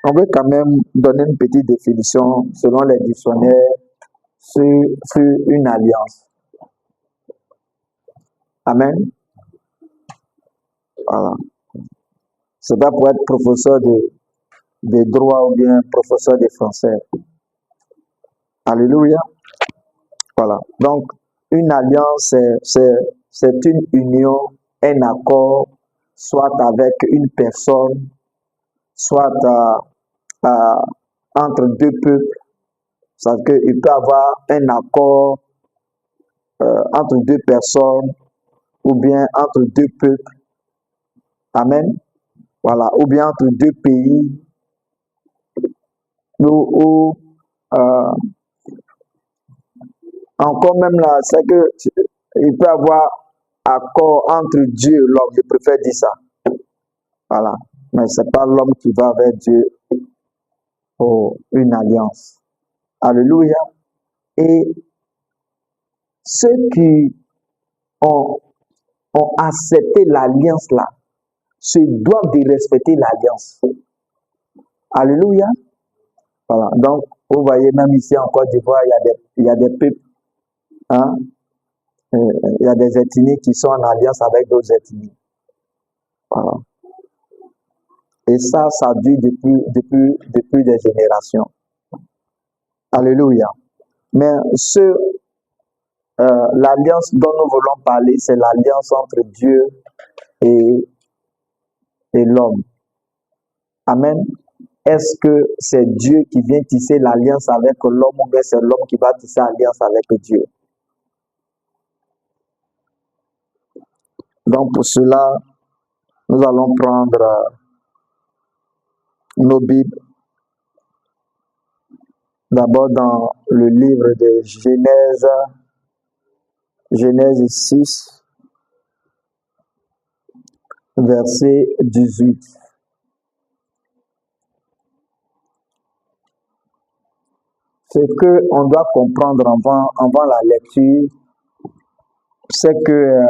On veut quand même donner une petite définition selon les dictionnaires sur une alliance. Amen. Voilà. C'est pas pour être professeur de droit ou bien professeur de français. Alléluia. Voilà. Donc, une alliance, c'est une union, un accord, soit avec une personne, soit entre deux peuples. C'est-à-dire qu'il peut y avoir un accord entre deux personnes ou bien entre deux peuples. Amen. Voilà. Ou bien entre deux pays ou encore même là, c'est que il peut y avoir accord entre Dieu et l'homme. Je préfère dire ça. Voilà. Mais ce n'est pas l'homme qui va avec Dieu pour une alliance. Alléluia. Et ceux qui ont accepté l'alliance là, se doivent de respecter l'alliance. Alléluia. Voilà. Donc, vous voyez, même ici en Côte d'Ivoire, il y a des peuples, hein, il y a des ethnies qui sont en alliance avec d'autres ethnies. Voilà. Et ça dure depuis des générations. Alléluia. Mais l'alliance dont nous voulons parler, c'est l'alliance entre Dieu et l'homme. Amen. Est-ce que c'est Dieu qui vient tisser l'alliance avec l'homme ou bien c'est l'homme qui va tisser l'alliance avec Dieu? Donc pour cela, nous allons prendre nos Bibles. D'abord dans le livre de Genèse 6, verset 18. Ce qu'on doit comprendre avant la lecture, c'est que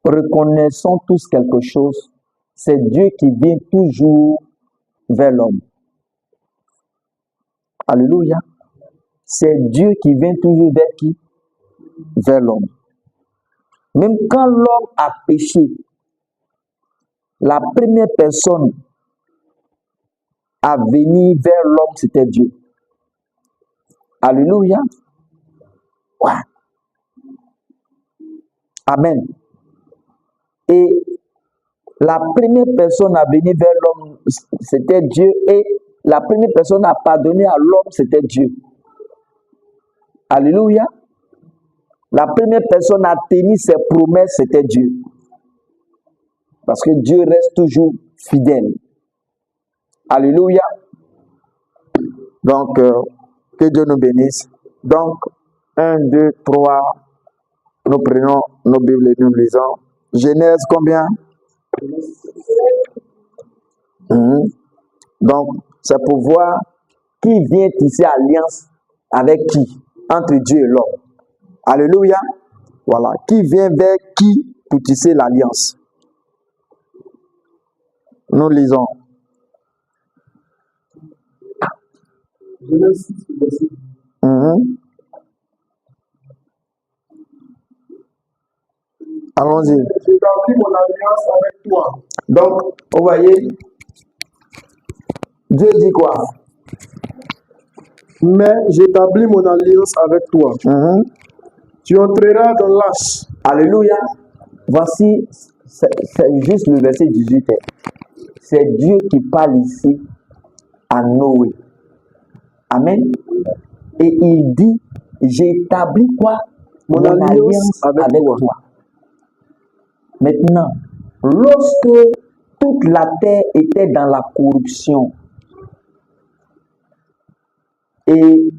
reconnaissons tous quelque chose, c'est Dieu qui vient toujours vers l'homme. Alléluia. C'est Dieu qui vient toujours vers qui? Vers l'homme. Même quand l'homme a péché, la première personne à venir vers l'homme, c'était Dieu. Alléluia. Ouais. Amen. Et la première personne à venir vers l'homme, c'était Dieu. Et la première personne à pardonner à l'homme, c'était Dieu. Alléluia. La première personne à tenir ses promesses, c'était Dieu. Parce que Dieu reste toujours fidèle. Alléluia. Donc, que Dieu nous bénisse. Donc, 1, 2, 3, nous prenons nos Bibles et nous lisons. Genèse combien? Donc, c'est pour voir qui vient tisser alliance avec qui, entre Dieu et l'homme. Alléluia. Voilà. Qui vient vers qui pour tisser l'alliance? Nous lisons. Genèse 6, verset 18. Allons-y. J'établis mon alliance avec toi. Donc, vous voyez, Dieu dit quoi? Mais j'établis mon alliance avec toi. Tu entreras dans l'arche. Alléluia. Voici, c'est juste le verset 18. C'est Dieu qui parle ici à Noé. Amen. Et il dit, j'établis quoi? Mon alliance avec toi. Maintenant, lorsque toute la terre était dans la corruption et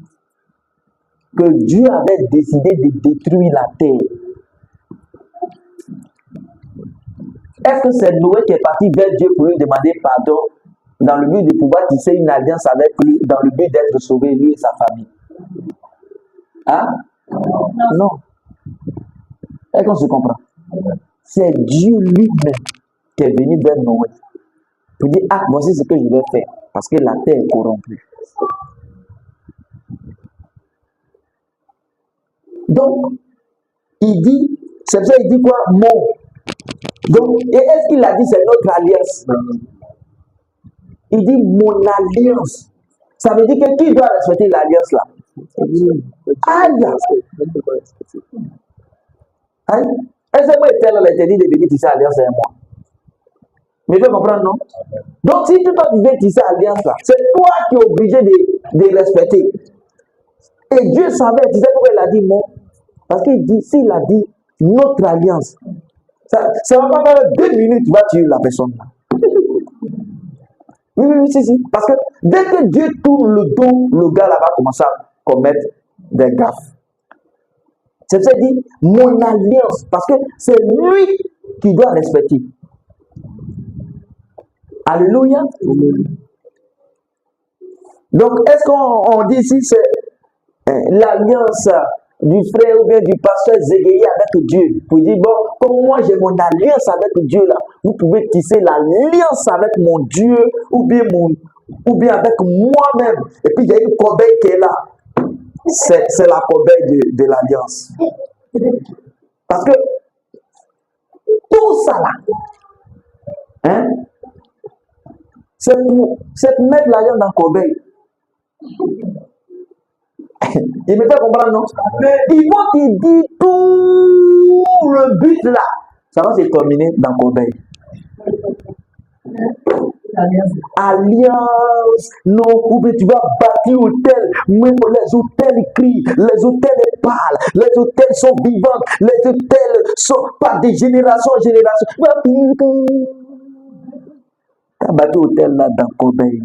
que Dieu avait décidé de détruire la terre, est-ce que c'est Noé qui est parti vers Dieu pour lui demander pardon dans le but de pouvoir tisser une alliance avec lui, dans le but d'être sauvé, lui et sa famille? Hein? Non. Est-ce qu'on se comprend? C'est Dieu lui-même qui est venu vers Noé pour dire, ah, voici ce que je vais faire, parce que la terre est corrompue. Donc, il dit, c'est pour ça qu'il dit quoi? Mon. Donc, et est-ce qu'il a dit c'est notre alliance? Il dit mon alliance. Ça veut dire que qui doit respecter l'alliance là? Aïe! Aïe! Est-ce que moi, tel a été dit de venir tisser alliance avec moi? Mais tu comprendre, non? Donc, si tu dois venir tisser alliance là, c'est toi qui es obligé de respecter. Et Dieu savait, tu sais pourquoi il a dit mon? Parce qu'il dit, s'il a dit notre alliance, ça ne va pas faire 2 minutes, tu vas tuer la personne là. Oui, si. Parce que dès que Dieu tourne le dos, le gars là va commencer à commettre des gaffes. C'est ça dit mon alliance, parce que c'est lui qui doit respecter. Alléluia. Donc, est-ce qu'on dit ici c'est l'alliance du frère ou bien du pasteur Zéguéi avec Dieu? Pour dire, bon, comme moi j'ai mon alliance avec Dieu là, vous pouvez tisser l'alliance avec mon Dieu ou bien avec moi-même. Et puis il y a une corbeille qui est là. C'est la corbeille de l'alliance. Parce que tout ça là, hein, c'est pour mettre l'alliance dans la corbeille. Il me fait comprendre, non? Mais il faut qu'il dit tout le but là. Ça va se terminer dans la corbeille. Alliance, non, ou bien tu vas bâtir hôtel, même les hôtels crient, les hôtels parlent, les hôtels sont vivants, les hôtels sont pas de génération en génération. Tu as bâti hôtel là dans Corbeil.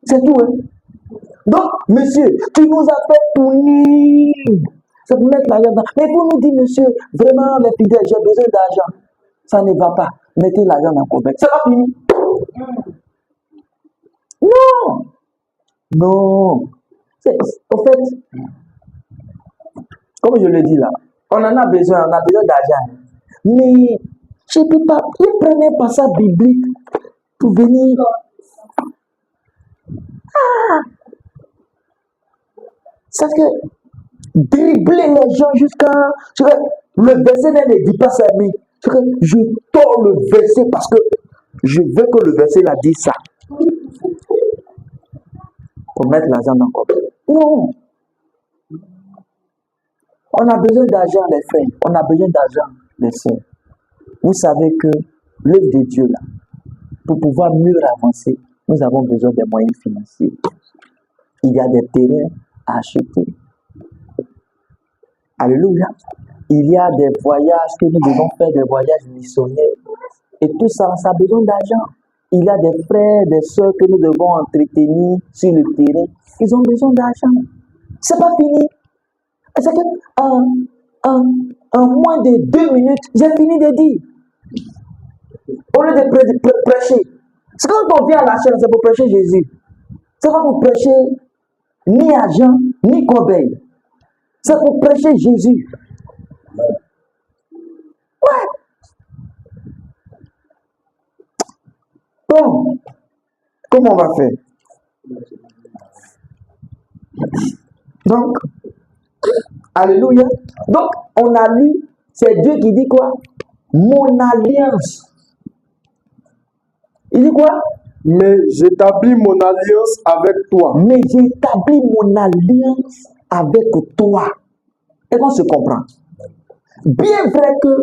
C'est tout, hein? Donc, monsieur, tu nous as fait punir. C'est pour mettre l'argent dans. Mais vous nous dites, monsieur, vraiment, les fidèles, j'ai besoin d'argent. Ça ne va pas. Mettez l'argent dans le Corbeil. Ça va finir. Non. Non. Au fait, comme je le dis là, on en a besoin d'argent. Mais je ne peux pas. Ne prenez pas ça biblique pour venir. Ah! C'est que dribbler les gens jusqu'à. Le verset ne dit pas ça, mais je tords le verset parce que je veux que le verset là dise ça. Pour mettre l'argent dans le corps. Non. On a besoin d'argent, les frères. On a besoin d'argent, les sœurs. Vous savez que l'œuvre de Dieu, là, pour pouvoir mieux avancer, nous avons besoin des moyens financiers. Il y a des terrains à acheter. Alléluia. Il y a des voyages que nous devons faire, des voyages missionnaires. Et tout ça, ça a besoin d'argent. Il y a des frères, des soeurs que nous devons entretenir sur le terrain. Ils ont besoin d'argent. C'est pas fini. C'est que en moins de 2 minutes, j'ai fini de dire. Au lieu de prêcher. C'est quand on vient à la chaîne, c'est pour prêcher Jésus. C'est pas pour prêcher ni argent, ni corbeille. C'est pour prêcher Jésus. Ouais. Bon, comment on va faire? Donc, alléluia. Donc, on a lu, c'est Dieu qui dit quoi? Mon alliance. Il dit quoi? Mais j'établis mon alliance avec toi. Mais j'établis mon alliance avec toi. Et qu'on se comprend. Bien vrai que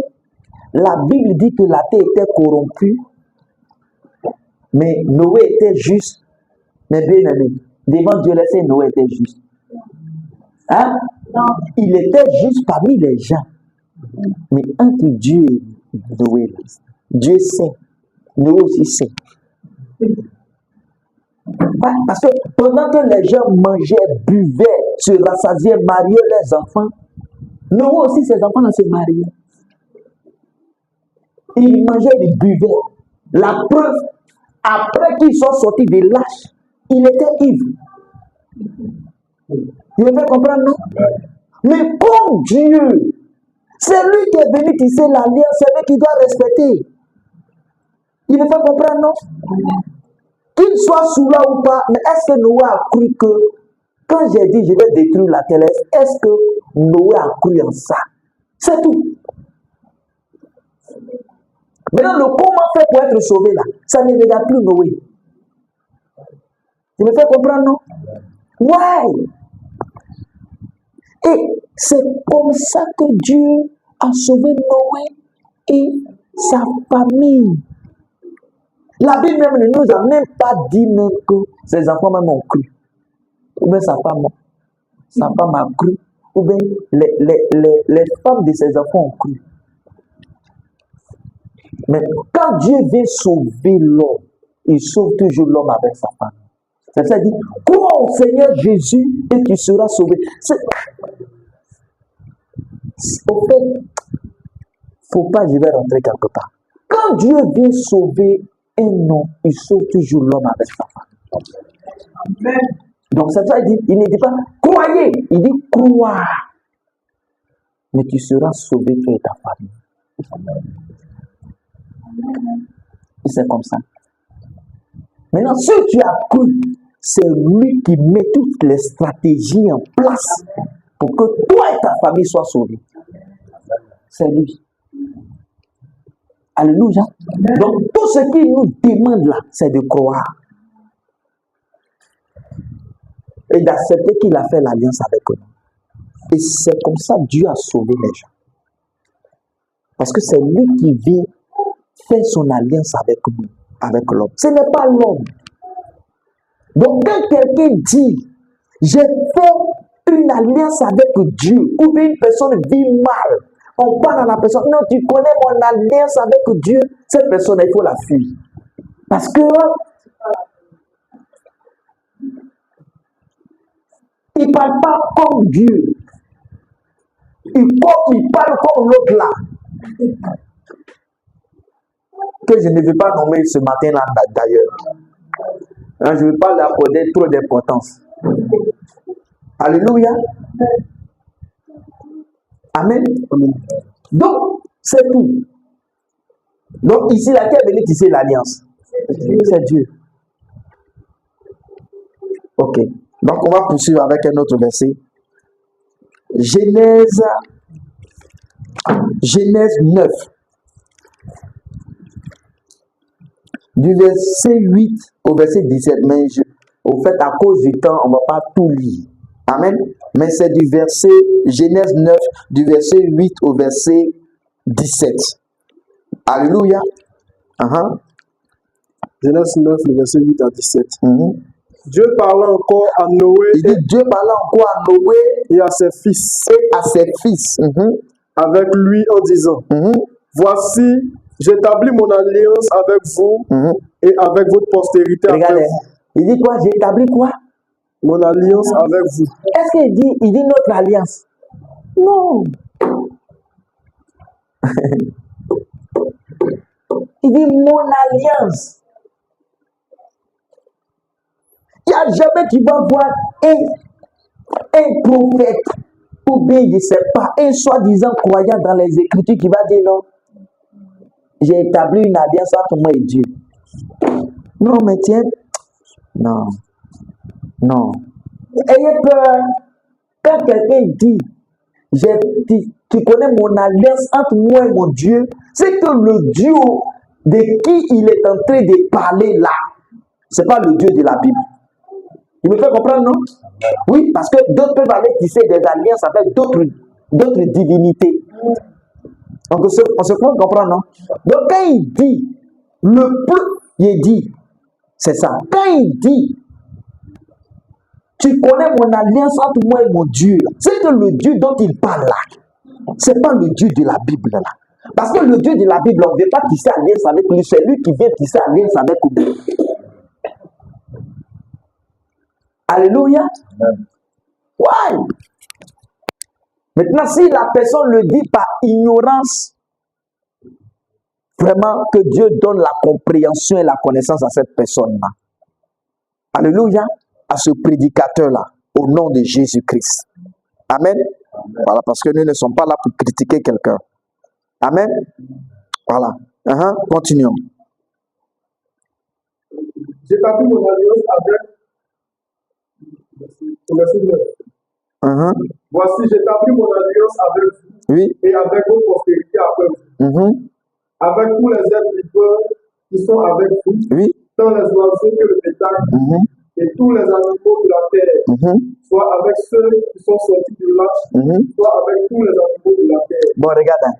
la Bible dit que la terre était corrompue, mais Noé était juste. Mais bien aimé, devant Dieu, laissez Noé était juste. Hein? Non. Il était juste parmi les gens. Mais entre Dieu et Noé, Dieu sait. Noé aussi sait. Parce que pendant que les gens mangeaient, buvaient, se rassasiaient, mariaient les enfants, Noé aussi, ses enfants se mariaient. Ils mangeaient, ils buvaient. La preuve, après qu'ils sont sortis de l'âge, il était ivre. Vous me faites comprendre, non? Mais comme Dieu C'est lui qui est venu tisser l'alliance, c'est lui qui doit respecter. Il me fait comprendre, non? Qu'il soit sous là ou pas, mais est-ce que Noé a cru que, quand j'ai dit je vais détruire la terre, est-ce que Noé a cru en ça? C'est tout. Maintenant, le comment faire pour être sauvé là, ça ne regarde plus Noé. Tu me fais comprendre, non? Ouais. Et c'est comme ça que Dieu a sauvé Noé et sa famille. La Bible même ne nous a même pas dit même que ses enfants même ont cru. Ou bien sa femme a cru. Ou bien les femmes de ses enfants ont cru. Mais quand Dieu vient sauver l'homme, il sauve toujours l'homme avec sa femme. C'est ça, il dit, crois au Seigneur Jésus et tu seras sauvé. Au fait, il ne faut pas, je vais rentrer quelque part. Quand Dieu vient sauver un homme, il sauve toujours l'homme avec sa femme. Amen. Donc c'est ça, il ne dit pas croyez, il dit croire. Mais tu seras sauvé toi et ta famille. Et c'est comme ça. Maintenant, si tu as cru, c'est lui qui met toutes les stratégies en place pour que toi et ta famille soient sauvés. C'est lui. Alléluia. Donc, tout ce qu'il nous demande là, c'est de croire. Et d'accepter qu'il a fait l'alliance avec nous. Et c'est comme ça que Dieu a sauvé les gens. Parce que c'est lui qui vient faire son alliance avec nous, avec l'homme. Ce n'est pas l'homme. Donc, quand quelqu'un dit, j'ai fait une alliance avec Dieu, ou bien une personne vit mal, on parle à la personne, non, tu connais mon alliance avec Dieu, cette personne, il faut la fuir. Parce que il ne parle pas comme Dieu. Il parle comme l'autre là. Que je ne vais pas nommer ce matin-là d'ailleurs. Je ne vais pas lui accorder trop d'importance. Alléluia. Amen. Donc, c'est tout. Donc, ici, la terre venait tisser l'alliance. C'est Dieu. Ok. Donc, on va poursuivre avec un autre verset. Genèse 9. Du verset 8 au verset 17. Mais au fait, à cause du temps, on ne va pas tout lire. Amen. Mais c'est du verset Genèse 9, du verset 8 au verset 17. Alléluia. Genèse 9, le verset 8 à 17. Dieu parla encore à Noé. Il dit Dieu parla encore à Noé et à ses fils. Et à ses fils. Avec lui en disant, voici, j'établis mon alliance avec vous et avec votre postérité. Regardez, il dit quoi? J'établis quoi? Mon alliance avec vous. Est-ce qu'il dit notre alliance? Non. Il dit mon alliance. Il n'y a jamais tu vas voir un prophète ou bien, je ne sais pas, un soi-disant croyant dans les Écritures qui va dire non, j'ai établi une alliance entre moi et Dieu. Non, mais tiens, non. Ayez peur. Quand quelqu'un dit, tu connais mon alliance entre moi et mon Dieu, c'est que le Dieu de qui il est en train de parler là, ce n'est pas le Dieu de la Bible. Il me fait comprendre, non? Oui, parce que d'autres peuvent aller tisser des alliances avec d'autres divinités. On se peut comprendre, non? Donc quand il dit, il dit, c'est ça. Quand il dit, tu connais mon alliance entre moi et mon Dieu, c'est que le Dieu dont il parle là, ce n'est pas le Dieu de la Bible là. Parce que le Dieu de la Bible, on ne veut pas tisser alliance avec lui, c'est lui qui vient tisser alliance avec nous. Alléluia. Ouais. Maintenant, si la personne le dit par ignorance, vraiment que Dieu donne la compréhension et la connaissance à cette personne-là. Alléluia. À ce prédicateur-là, au nom de Jésus-Christ. Amen. Voilà, parce que nous ne sommes pas là pour critiquer quelqu'un. Amen. Voilà. Continuons. J'établis mon alliance avec. Verset 9. Voici, j'établis mon alliance avec vous et avec vos postérités après vous. Avec tous les êtres vivants qui sont avec vous, tant les oiseaux que le bétail, et tous les animaux de la terre, soit avec ceux qui sont sortis du lac, soit avec tous les animaux de la terre. Bon, regarde.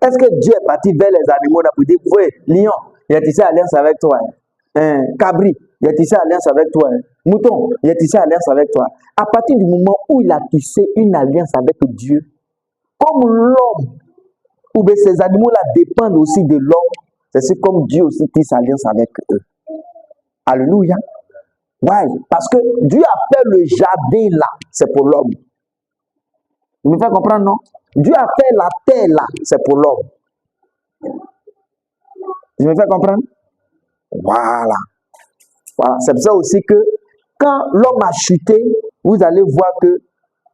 Est-ce que Dieu est parti vers les animaux là pour dire, oui, lion, il a tissé alliance avec toi. Cabri, il a tissé alliance avec toi. Mouton, il a tissé alliance avec toi. À partir du moment où il a tissé une alliance avec Dieu, comme l'homme, ou bien ces animaux-là dépendent aussi de l'homme, c'est comme Dieu aussi tisse alliance avec eux. Alléluia. Ouais, parce que Dieu a fait le jardin là, c'est pour l'homme. Vous me faites comprendre, non? Dieu a fait la terre là, c'est pour l'homme. Je me fais comprendre? Voilà. Voilà. C'est pour ça aussi que quand l'homme a chuté, vous allez voir que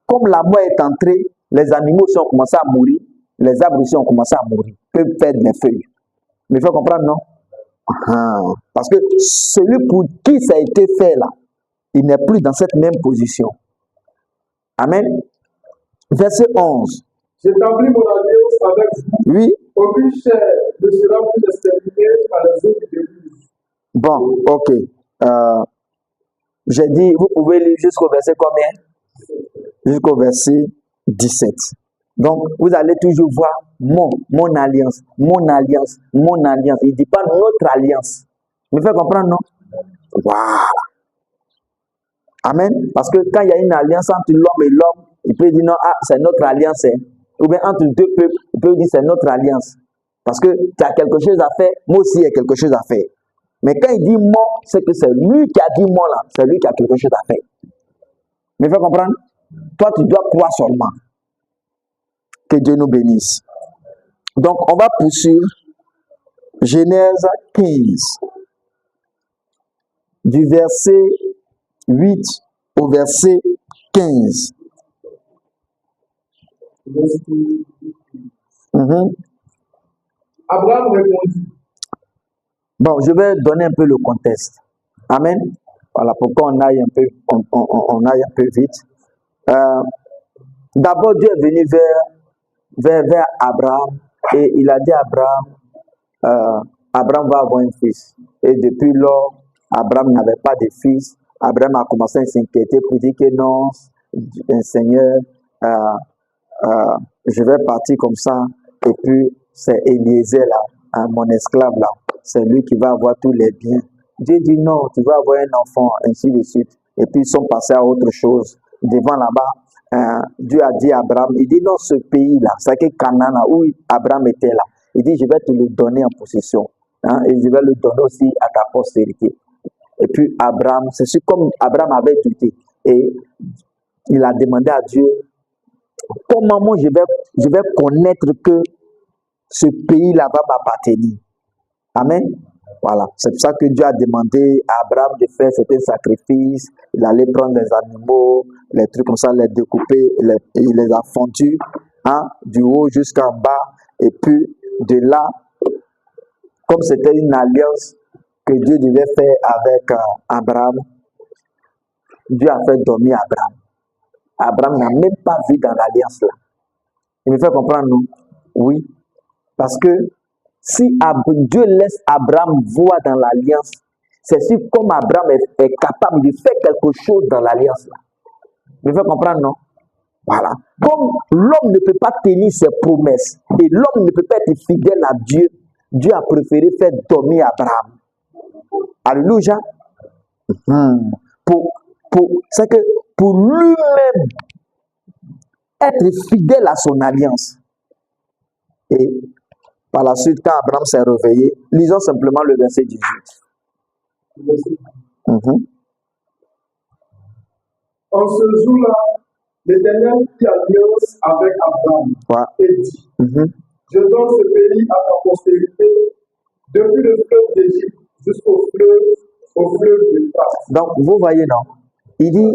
comme la mort est entrée, les animaux aussi ont commencé à mourir, les arbres aussi ont commencé à mourir, peuvent perdre les feuilles. Me fait comprendre, non? Parce que celui pour qui ça a été fait là, il n'est plus dans cette même position. Amen. Verset 11. J'établis mon alliance avec vous. Oui. Aucune chair ne sera plus exterminée par les autres délices. Bon, ok. J'ai dit, vous pouvez lire jusqu'au verset combien? Jusqu'au verset 17. Donc, vous allez toujours voir mon alliance, mon alliance, mon alliance. Il ne dit pas notre alliance. Me fait comprendre, non? Voilà. Amen. Parce que quand il y a une alliance entre l'homme et l'homme, il peut dire non, c'est notre alliance. Ou bien entre deux peuples, il peut dire c'est notre alliance. Parce que tu as quelque chose à faire, moi aussi il y a quelque chose à faire. Mais quand il dit moi, c'est que c'est lui qui a dit moi là, c'est lui qui a quelque chose à faire. Me fait comprendre? Toi, tu dois croire seulement. Que Dieu nous bénisse. Donc, on va poursuivre. Genèse 15. Du verset 8 au verset 15. Abraham répondit. Bon, je vais donner un peu le contexte. Amen. Voilà pourquoi on aille un peu vite. D'abord, Dieu est venu vers Abraham et il a dit à Abraham, Abraham va avoir un fils. Et depuis lors, Abraham n'avait pas de fils. Abraham a commencé à s'inquiéter pour dire que non, Seigneur, je vais partir comme ça. Et puis, c'est Eliezer là, mon esclave là, c'est lui qui va avoir tous les biens. Dieu dit non, tu vas avoir un enfant, ainsi de suite. Et puis, ils sont passés à autre chose. Devant là-bas, Dieu a dit à Abraham, il dit non, ce pays-là, c'est que Canaan, où Abraham était là, il dit, je vais te le donner en possession. Et je vais le donner aussi à ta postérité. Et puis Abraham, c'est comme Abraham avait douté. Et il a demandé à Dieu, comment moi je vais connaître que ce pays-là va m'appartenir. Amen. Voilà. C'est pour ça que Dieu a demandé à Abraham de faire certains sacrifices. Il allait prendre les animaux, les trucs comme ça, les découper, il les a fondus du haut jusqu'en bas. Et puis de là, comme c'était une alliance que Dieu devait faire avec Abraham, Dieu a fait dormir Abraham. Abraham n'a même pas vu dans l'alliance là. Il me fait comprendre, non? Oui. Parce que si Dieu laisse Abraham voir dans l'alliance, c'est sûr comme Abraham est capable de faire quelque chose dans l'alliance là. Il me fait comprendre, non? Voilà. Comme l'homme ne peut pas tenir ses promesses et l'homme ne peut pas être fidèle à Dieu, Dieu a préféré faire dormir Abraham. Alléluia. C'est que pour lui-même être fidèle à son alliance. Et par la suite, quand Abraham s'est réveillé, lisons simplement le verset 18. En ce jour-là, l'Éternel fit alliance avec Abraham et dit, je donne ce pays à ta postérité depuis le fleuve d'Égypte jusqu'au fleuve d'Euphrates. Donc, vous voyez, non? Il dit,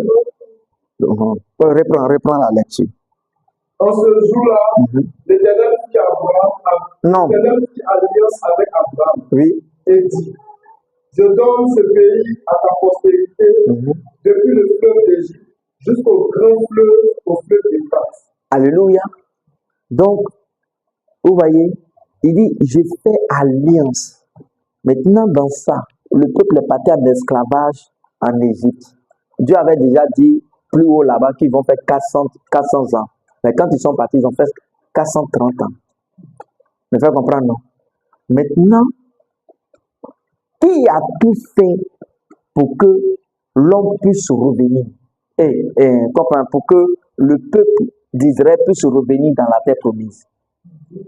reprends la lecture. En ce jour-là, l'Éternel fit alliance avec Abraham. Oui. Et dit, je donne ce pays à ta postérité depuis le fleuve d'Égypte jusqu'au grand fleuve, au fleuve d'Euphrates. Alléluia. Donc, vous voyez, il dit, j'ai fait alliance. Maintenant, dans ça, le peuple est parti à l'esclavage en Égypte. Dieu avait déjà dit plus haut là-bas qu'ils vont faire 400 ans. Mais quand ils sont partis, ils ont fait 430 ans. Me faire comprendre, non? Maintenant, qui a tout fait pour que l'homme puisse revenir? Pour que le peuple d'Israël puisse revenir dans la terre promise?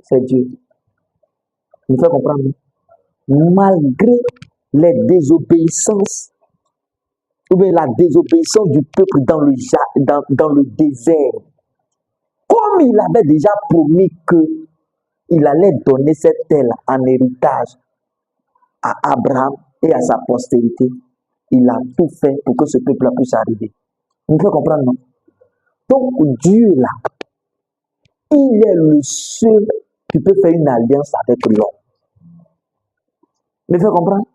C'est Dieu. Me fait comprendre, non? Malgré les désobéissances, ou bien la désobéissance du peuple dans le désert, comme il avait déjà promis qu'il allait donner cette terre en héritage à Abraham et à sa postérité, il a tout fait pour que ce peuple puisse arriver. Vous pouvez comprendre, non? Donc Dieu là, il est le seul qui peut faire une alliance avec l'homme. Vous pouvez comprendre?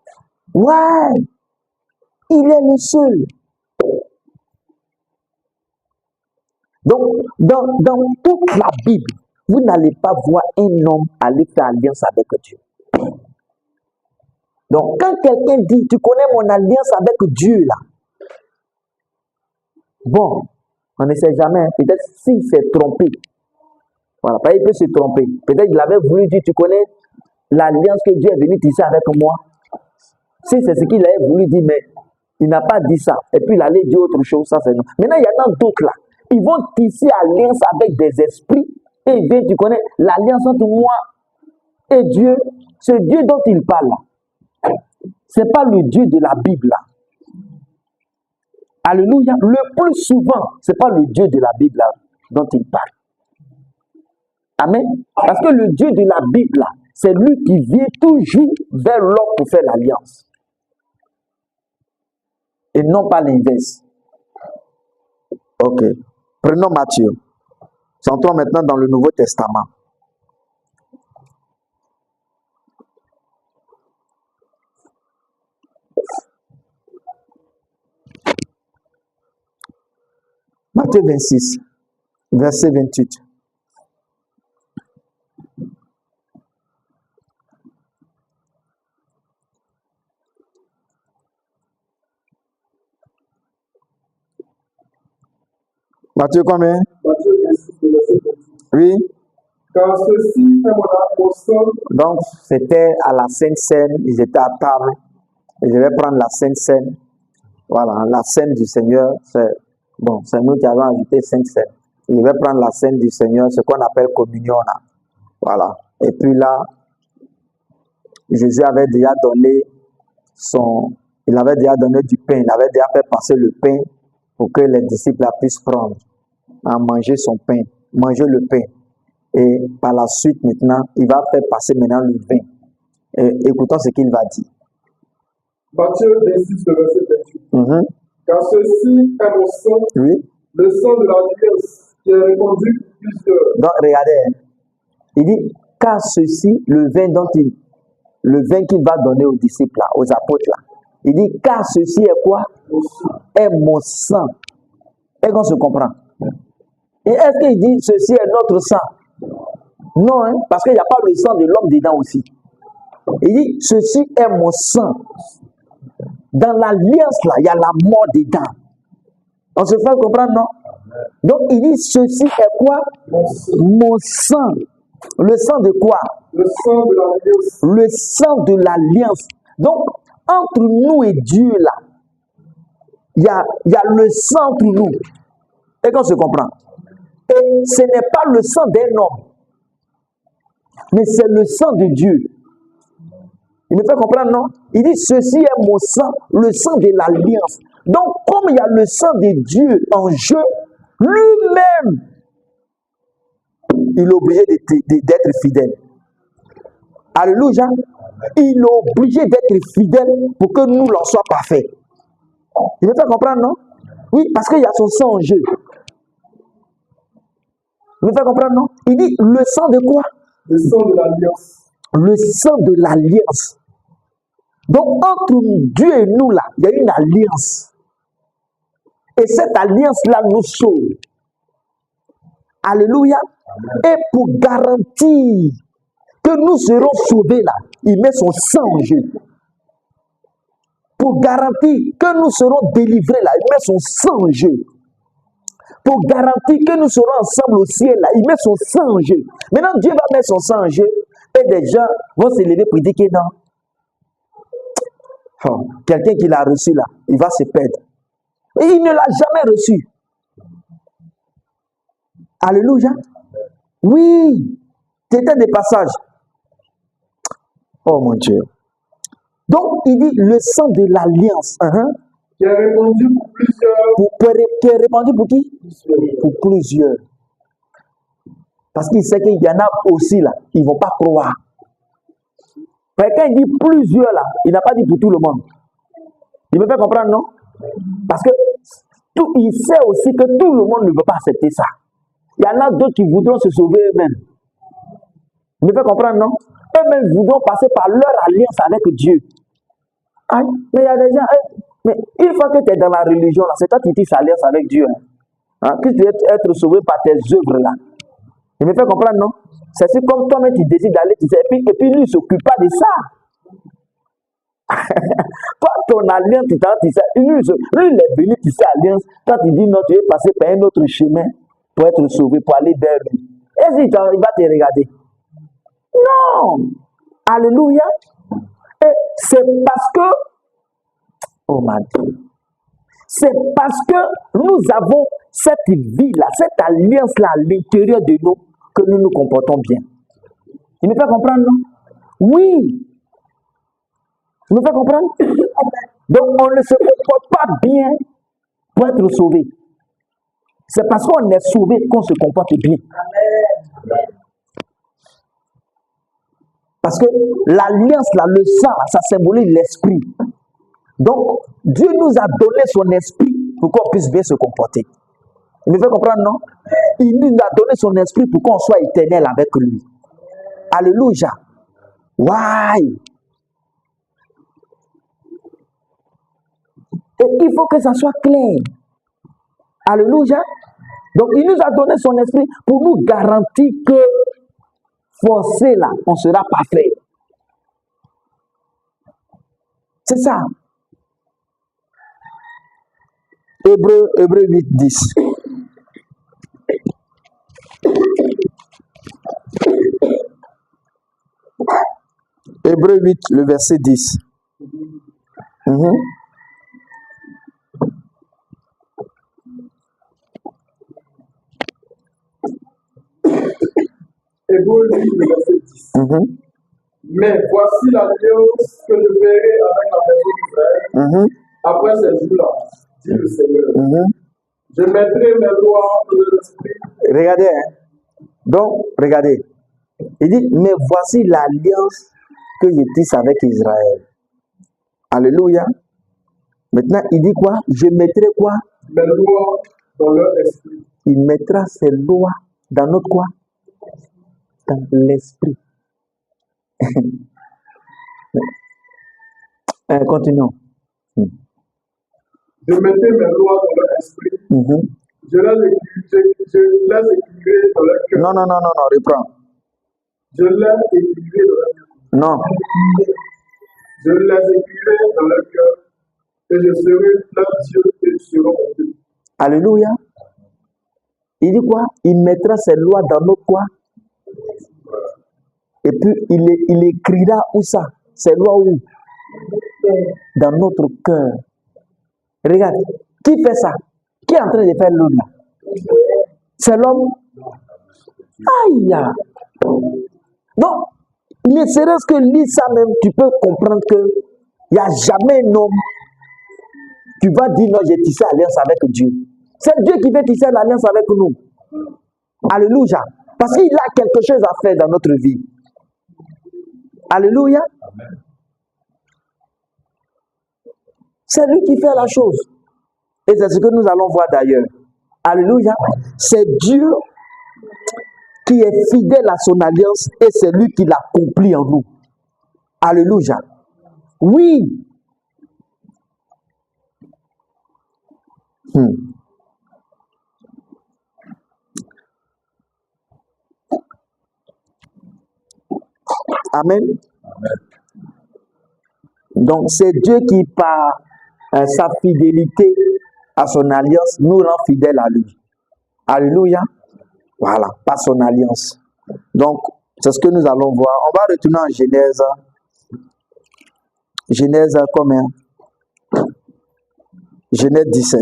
Ouais, il est le seul. Donc, dans toute la Bible, vous n'allez pas voir un homme aller faire alliance avec Dieu. Donc, quand quelqu'un dit, tu connais mon alliance avec Dieu là, bon, on ne sait jamais, peut-être s'il s'est trompé. Voilà, il peut se tromper. Peut-être qu'il avait voulu dire, tu connais l'alliance que Dieu est venu tisser avec moi. Si c'est ce qu'il avait voulu dire, mais il n'a pas dit ça. Et puis il allait dire autre chose, ça c'est non. Maintenant, il y en a d'autres là. Ils vont tisser alliance avec des esprits. Et ils disent, tu connais l'alliance entre moi et Dieu. C'est Dieu dont il parle là. Ce n'est pas le Dieu de la Bible là. Alléluia. Le plus souvent, ce n'est pas le Dieu de la Bible là dont il parle. Amen. Parce que le Dieu de la Bible là, c'est lui qui vient toujours vers l'homme pour faire l'alliance. Et non pas l'inverse. Ok. Prenons Matthieu. Entrons maintenant dans le Nouveau Testament. Matthieu 26, verset 28. Matthieu combien? Matthieu 26, verset 28. Oui. Car ceci est mon sang. Donc, c'était à la Sainte Seine, ils étaient à table. Ils devaient prendre la Sainte Seine. Voilà, la Seine du Seigneur, c'est nous qui avons ajouté Sainte Seine. Ils devaient prendre la Seine du Seigneur, ce qu'on appelle communion là. Voilà. Et puis là, Jésus avait déjà donné il avait déjà donné du pain, il avait déjà fait passer le pain pour que les disciples puissent prendre, à manger son pain, manger le pain. Et par la suite, maintenant, il va faire passer maintenant le vin. Et écoutons ce qu'il va dire. Matthieu 26, verset 28. Car ceci est mon sang, oui. Le sang de l'alliance qui est répandu pour plusieurs. Donc, regardez, il dit, car ceci, le vin qu'il va donner aux disciples, là, aux apôtres, là. Il dit, car ceci est quoi? Est mon sang. Est-ce qu'on se comprend? Et est-ce qu'il dit, ceci est notre sang? Non, hein, parce qu'il n'y a pas le sang de l'homme dedans aussi. Il dit, ceci est mon sang. Dans l'alliance, là, il y a la mort dedans. On se fait comprendre, non? Donc, il dit, ceci est quoi? Mon sang. Le sang de quoi? Le sang de l'alliance. Le sang de l'alliance. Donc, entre nous et Dieu, là, il y a le sang entre nous. Et qu'on se comprend. Et ce n'est pas le sang d'un homme, mais c'est le sang de Dieu. Il me fait comprendre, non? Il dit, ceci est mon sang, le sang de l'alliance. Donc, comme il y a le sang de Dieu en jeu, lui-même, il est obligé d'être fidèle. Alléluia. Il est obligé d'être fidèle pour que nous l'en soyons parfaits. Il me fait comprendre, non? Oui, parce qu'il y a son sang en jeu. Vous me faites comprendre, non? Il dit le sang de quoi? Le sang de l'alliance. Le sang de l'alliance. Donc, entre Dieu et nous, là, il y a une alliance. Et cette alliance-là nous sauve. Alléluia. Et pour garantir que nous serons sauvés, là, il met son sang en jeu. Pour garantir que nous serons délivrés, là, il met son sang en jeu. Pour garantir que nous serons ensemble au ciel, là, il met son sang en jeu. Maintenant, Dieu va mettre son sang en jeu et des gens vont se lever pour dire que non. Oh, quelqu'un qui l'a reçu, là, il va se perdre. Et il ne l'a jamais reçu. Alléluia. Oui, c'était des passages. Oh mon Dieu. Donc, il dit le sang de l'alliance. Qui a répondu pour plusieurs. Qui est répandu pour qui? Pour plusieurs. Parce qu'il sait qu'il y en a aussi là, ils ne vont pas croire. Quand il dit plusieurs là, il n'a pas dit pour tout le monde. Il me fait comprendre, non? Parce que il sait aussi que tout le monde ne veut pas accepter ça. Il y en a d'autres qui voudront se sauver eux-mêmes. Il me fait comprendre, non? Eux-mêmes voudront passer par leur alliance avec Dieu. Aïe, mais il y a des gens, mais une fois que tu es dans la religion, là, c'est toi qui tisses alliance avec Dieu. Que tu veux être sauvé par tes œuvres là. Il me fait comprendre, non? C'est comme toi-même tu décides d'aller, tu sais, et puis lui, il ne s'occupe pas de ça. Toi, ton alliance, lui, il est venu tisser alliance. Toi, tu dis non, tu veux passer par un autre chemin pour être sauvé, pour aller vers lui. Et si il va te regarder? Non! Alléluia! Et c'est parce que, oh my Dieu, c'est parce que nous avons cette vie-là, cette alliance-là à l'intérieur de nous que nous nous comportons bien. Il me fait comprendre, non? Oui! Il me fait comprendre? Donc, on ne se comporte pas bien pour être sauvé. C'est parce qu'on est sauvé qu'on se comporte bien. Parce que l'alliance, là, le sang, là, ça symbolise l'esprit. Donc, Dieu nous a donné son esprit pour qu'on puisse bien se comporter. Il me fait comprendre, non? Il nous a donné son esprit pour qu'on soit éternel avec lui. Alléluia. Why? Et il faut que ça soit clair. Alléluia. Donc, il nous a donné son esprit pour nous garantir que forcé là, on sera parfait. C'est ça. Hébreux 8, 10. Hébreux 8, le verset 10. Hébreux 8, le verset 10. Mais voici l'alliance que je ferai avec la maison d'Israël après ces jours-là, dit le Seigneur. Je mettrai mes lois dans leur esprit. Regardez, hein. Donc, regardez. Il dit, mais voici l'alliance que je tisse avec Israël. Alléluia. Maintenant, il dit quoi? Je mettrai quoi? Mes lois dans leur esprit. Il mettra ses lois dans notre quoi? Dans l'esprit. Continuons. Je mettrai mes lois dans leur esprit. Je les écrirai dans leur cœur. Non, reprends. Je les écrirai dans leur cœur. Non. Je les écrirai dans leur cœur. Et je serai leur Dieu et ils seront mon Dieu. Alléluia. Il dit quoi? Il mettra ses lois dans notre quoi? Et puis il écrira où ça? Ces lois où? Dans notre cœur. Regarde, qui fait ça? Qui est en train de faire l'homme là? C'est l'homme. Aïe! Donc, ne serait-ce que lire ça même, tu peux comprendre que il n'y a jamais un homme qui va dire non, j'ai tissé alliance avec Dieu. C'est Dieu qui veut tisser l'alliance avec nous. Alléluia. Parce qu'il a quelque chose à faire dans notre vie. Alléluia. Amen. C'est lui qui fait la chose. Et c'est ce que nous allons voir d'ailleurs. Alléluia. C'est Dieu qui est fidèle à son alliance et c'est lui qui l'accomplit en nous. Alléluia. Oui. Amen. Donc, c'est Dieu qui, par sa fidélité à son alliance, nous rend fidèles à lui. Alléluia. Voilà, par son alliance. Donc, c'est ce que nous allons voir. On va retourner en Genèse. Genèse combien? Genèse 17.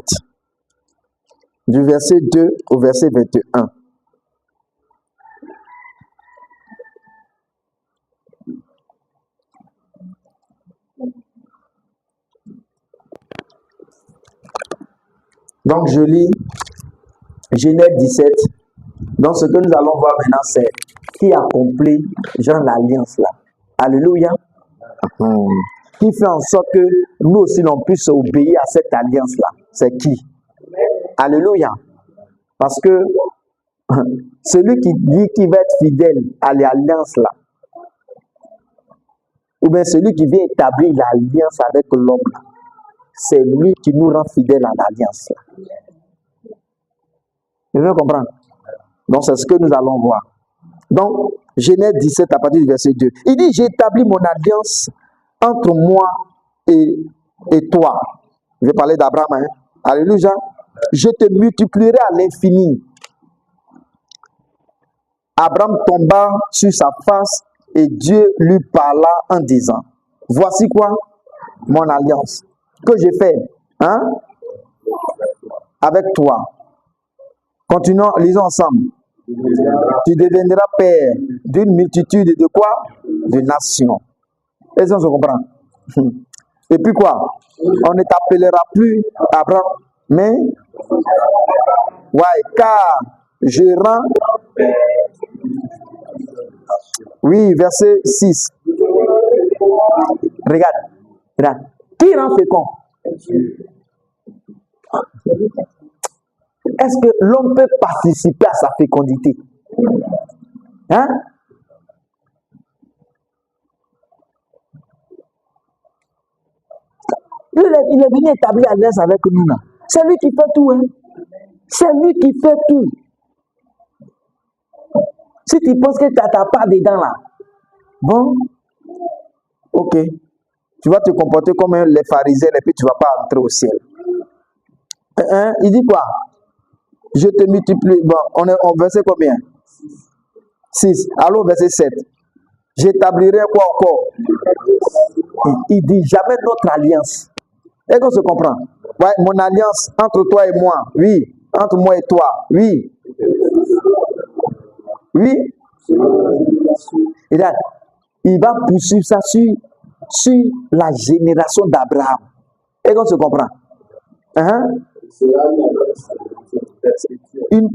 Du verset 2 au verset 21. Donc, je lis Genèse 17. Donc, ce que nous allons voir maintenant, c'est qui accomplit Jean l'alliance là. Alléluia. Qui fait en sorte que nous aussi l'on puisse obéir à cette alliance là. C'est qui? Alléluia. Parce que celui qui dit qu'il va être fidèle à l'alliance là, ou bien celui qui vient établir l'alliance avec l'homme là, c'est lui qui nous rend fidèles à l'alliance là. Vous pouvez comprendre? Donc, c'est ce que nous allons voir. Donc, Genèse 17 à partir du verset 2. Il dit, j'ai établi mon alliance entre moi et toi. Je vais parler d'Abraham. Hein? Alléluia. Je te multiplierai à l'infini. Abraham tomba sur sa face et Dieu lui parla en disant, voici quoi? Mon alliance que j'ai fait avec toi. Continuons, lisons ensemble. Tu deviendras père d'une multitude de quoi? De nations. Est-ce qu'on se comprend? Et puis quoi? On ne t'appellera plus Abraham, mais car je rends. Oui, verset 6. Regarde. Qui rend fécond? Est-ce que l'homme peut participer à sa fécondité? Hein? Il est venu établir alliance avec nous. C'est lui qui fait tout. Hein? C'est lui qui fait tout. Si tu penses que tu n'as pas dedans là, bon, ok. Tu vas te comporter comme les pharisiens et puis tu ne vas pas entrer au ciel. Il dit quoi? Je te multiplie. Bon, on est au verset combien? 6. Allons, verset 7. J'établirai quoi encore? Il dit jamais notre alliance. Est-ce qu'on se comprend? Ouais, mon alliance entre toi et moi. Oui. Entre moi et toi. Oui. Oui. Et là, il va poursuivre ça sur la génération d'Abraham. Est-ce qu'on se comprend?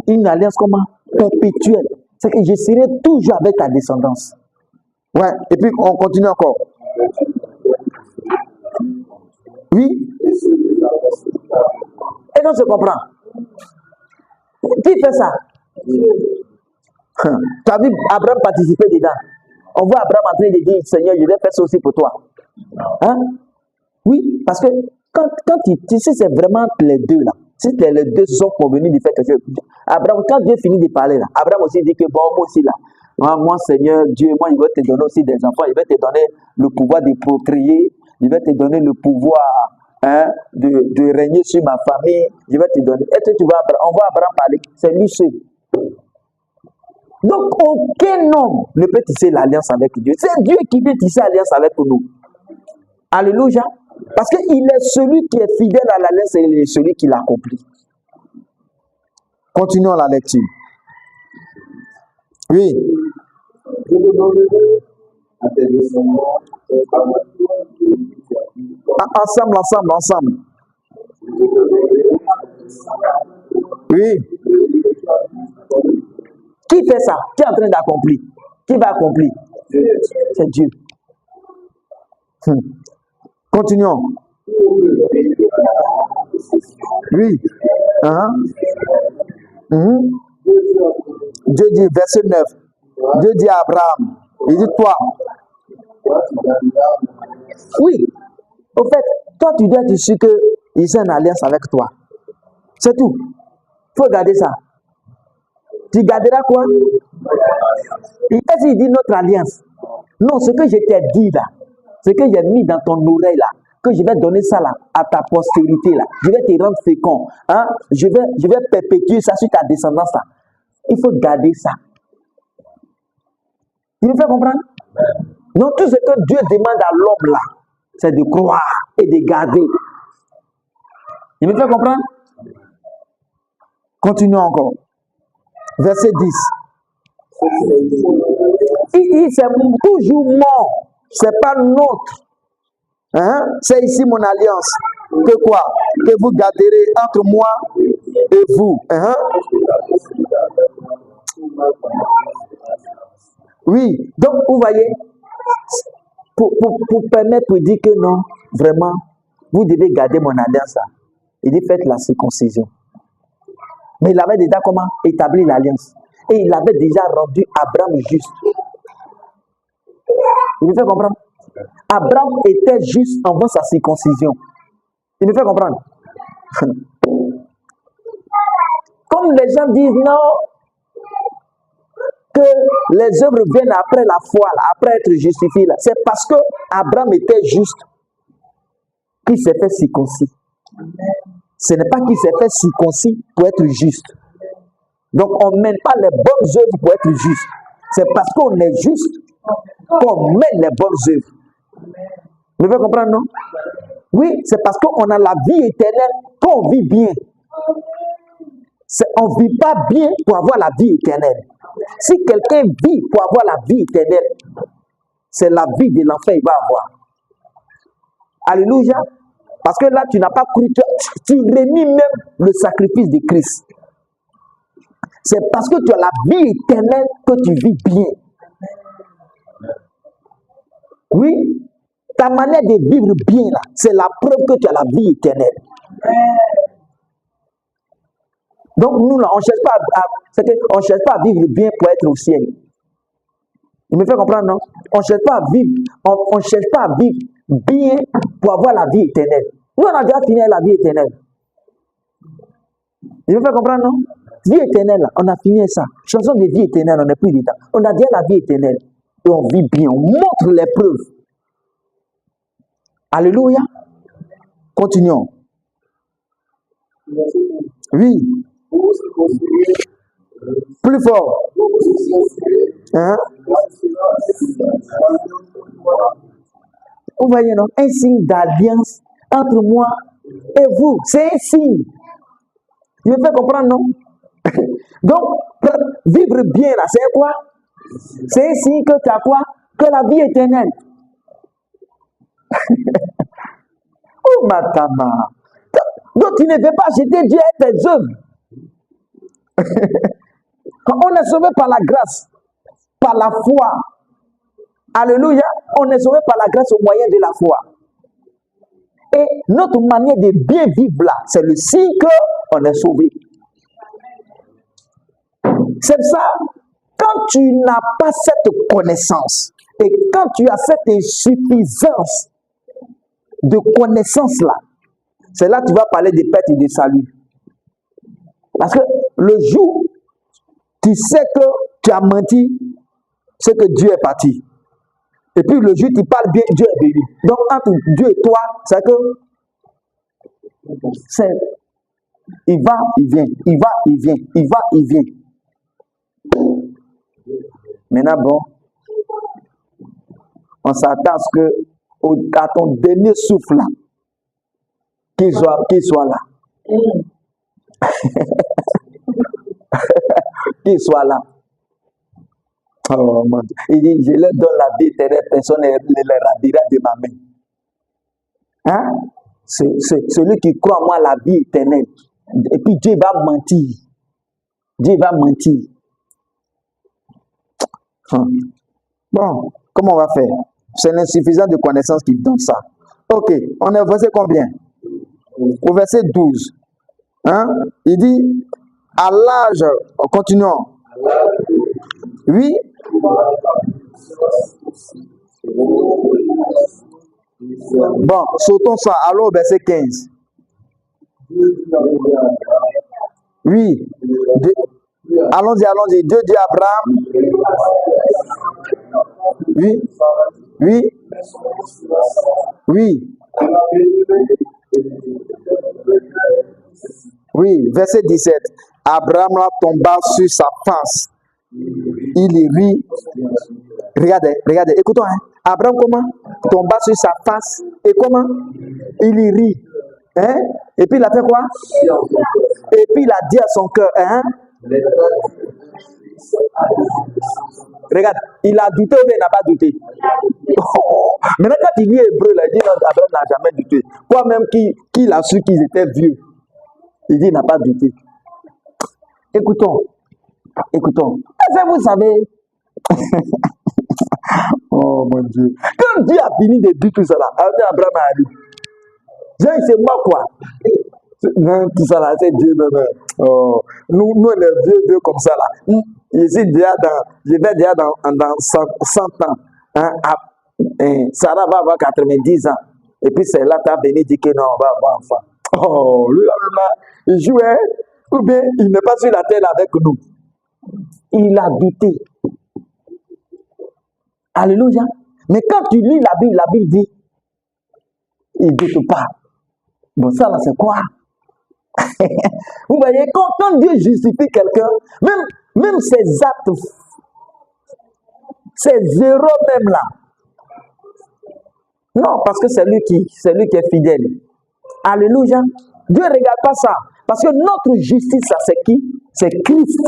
Une alliance comment? Perpétuelle. C'est que je serai toujours avec ta descendance. Ouais, et puis on continue encore. Oui. Et on se comprend. Qui fait ça? Tu as vu Abraham participer dedans. On voit Abraham en train de dire, Seigneur, je vais faire ça aussi pour toi. Hein? Oui, parce que quand tu sais, c'est vraiment les deux là. Si les deux sont convenus de faire quelque chose. Abraham, quand Dieu finit de parler là, Abraham aussi dit que bon, moi aussi là, moi Seigneur Dieu, moi je vais te donner aussi des enfants, je vais te donner le pouvoir de procréer, je vais te donner le pouvoir de régner sur ma famille, je vais te donner. Est-ce que tu vois, on voit Abraham parler, c'est lui seul. Donc aucun homme ne peut tisser l'alliance avec Dieu. C'est Dieu qui peut tisser l'alliance avec nous. Alléluia. Parce qu'il est celui qui est fidèle à l'alliance et il est celui qui l'accomplit. Continuons la lecture. Oui. Ensemble. Oui. Qui fait ça? Qui est en train d'accomplir? Qui va accomplir? C'est Dieu. Continuons. Oui. Dieu dit, verset 9, Dieu dit à Abraham, il dit, toi, oui, au fait, toi, tu dois être sûr qu'il est en alliance avec toi. C'est tout. Il faut garder ça. Tu garderas quoi? Qu'est-ce qu'il dit notre alliance? Non, ce que je t'ai dit là, ce que j'ai mis dans ton oreille là, que je vais donner ça là à ta postérité là, je vais te rendre fécond, hein? Je vais perpétuer ça sur ta descendance là. Il faut garder ça. Tu me fais comprendre? Non, tout ce que Dieu demande à l'homme là, c'est de croire et de garder. Il me fait comprendre? Continuons encore. Verset 10. C'est toujours mort. C'est pas nôtre. Hein? C'est ici mon alliance. Que quoi? Que vous garderez entre moi et vous. Hein? Oui. Donc, vous voyez, pour permettre, pour dire que non, vraiment, vous devez garder mon alliance là. Il dit, faites la circoncision. Mais il avait déjà comment? Établi l'alliance. Et il avait déjà rendu Abraham juste. Il me fait comprendre? Abraham était juste avant sa circoncision. Il me fait comprendre? Comme les gens disent non, que les œuvres viennent après la foi, là, après être justifié, c'est parce que Abraham était juste qu'il s'est fait circoncis. Ce n'est pas qu'il s'est fait circoncis pour être juste. Donc on ne mène pas les bonnes œuvres pour être juste. C'est parce qu'on est juste qu'on mène les bonnes œuvres. Vous pouvez comprendre, non? Oui, c'est parce qu'on a la vie éternelle qu'on vit bien. On ne vit pas bien pour avoir la vie éternelle. Si quelqu'un vit pour avoir la vie éternelle, c'est la vie de l'enfer qu'il va avoir. Alléluia. Parce que là, tu n'as pas cru, tu réunis même le sacrifice de Christ. C'est parce que tu as la vie éternelle que tu vis bien. Oui, ta manière de vivre bien, là, c'est la preuve que tu as la vie éternelle. Donc nous, là, on ne cherche pas à vivre bien pour être au ciel. Il me fait comprendre, non? On ne cherche pas à vivre, on cherche pas à vivre bien pour avoir la vie éternelle. Nous, on a déjà fini la vie éternelle. Il me fait comprendre, non? Vie éternelle, on a fini ça. Chanson de vie éternelle, on n'a plus de temps. On a déjà la vie éternelle. Et on vit bien, on montre les preuves. Alléluia. Continuons. Oui. Plus fort. Hein? Vous voyez, non? Un signe d'alliance entre moi et vous. C'est un signe. Je me fais comprendre, non? Donc, vivre bien là, c'est quoi? C'est un signe que tu as quoi? Que la vie éternelle. Oh, Matama. Donc, tu ne veux pas jeter Dieu à tes œuvres. On est sauvé par la grâce, par la foi. Alléluia. On est sauvé par la grâce au moyen de la foi. Et notre manière de bien vivre là, c'est le signe qu'on est sauvé. C'est ça. Quand tu n'as pas cette connaissance, et quand tu as cette insuffisance de connaissance là, c'est là que tu vas parler de perte et de salut. Parce que le jour, tu sais que tu as menti, c'est que Dieu est parti. Et puis le jour, tu parles bien, Dieu est béni. Donc entre Dieu et toi, c'est que il va, il vient, il va, il vient, il va, il vient. Maintenant, bon, on s'attend à ce que à ton dernier souffle là, qu'il soit là. Qu'il soit là. Oh, mon Dieu. Il dit, je leur donne la vie éternelle, personne ne les ravira de ma main. Hein? C'est celui qui croit en moi la vie éternelle. Et puis Dieu va mentir. Dieu va mentir. Bon, comment on va faire? C'est l'insuffisance de connaissance qui donne ça. Ok, on est au verset combien? Au verset 12. Hein? Il dit, À l'âge, continuons. Oui. Bon, sautons ça. Allons au verset 15. Oui. Allons-y. Dieu dit à Abraham. Oui. Oui. Oui. Oui, verset 17. Abraham tomba sur sa face. Il y rit. Regardez, écoutons. Hein. Abraham comment? Tomba sur sa face. Et comment? Il y rit. Hein? Et puis il a fait quoi? Et puis il a dit à son cœur. Hein? Regarde, il a douté ou bien il n'a pas douté? Oh. Maintenant, quand il lit hébreu, il dit non, Abraham n'a jamais douté. Quoi même qu'il a su qu'ils étaient vieux. Il dit il n'a pas douté. Écoutons. Est-ce que vous savez? Oh mon Dieu. Quand Dieu a fini de dire tout ça là, Abraham a dit, Dieu, c'est moi quoi? Non, tout ça là, c'est Dieu même. Oh. Nous, les vieux comme ça là. Ici, je vais déjà dans 100 ans. Hein, Sarah va avoir 90 ans. Et puis c'est là que tu as venu dire que non, on va avoir enfant. Oh, lui là, il jouait. Ou bien il n'est pas sur la terre avec nous. Il a douté. Alléluia. Mais quand tu lis la Bible dit, il ne doute pas. Bon, ça là, c'est quoi? Vous voyez, quand Dieu justifie quelqu'un, même ses actes, ses erreurs même là. Non, parce que c'est lui qui est fidèle. Alléluia. Dieu ne regarde pas ça. Parce que notre justice, ça c'est qui? C'est Christ.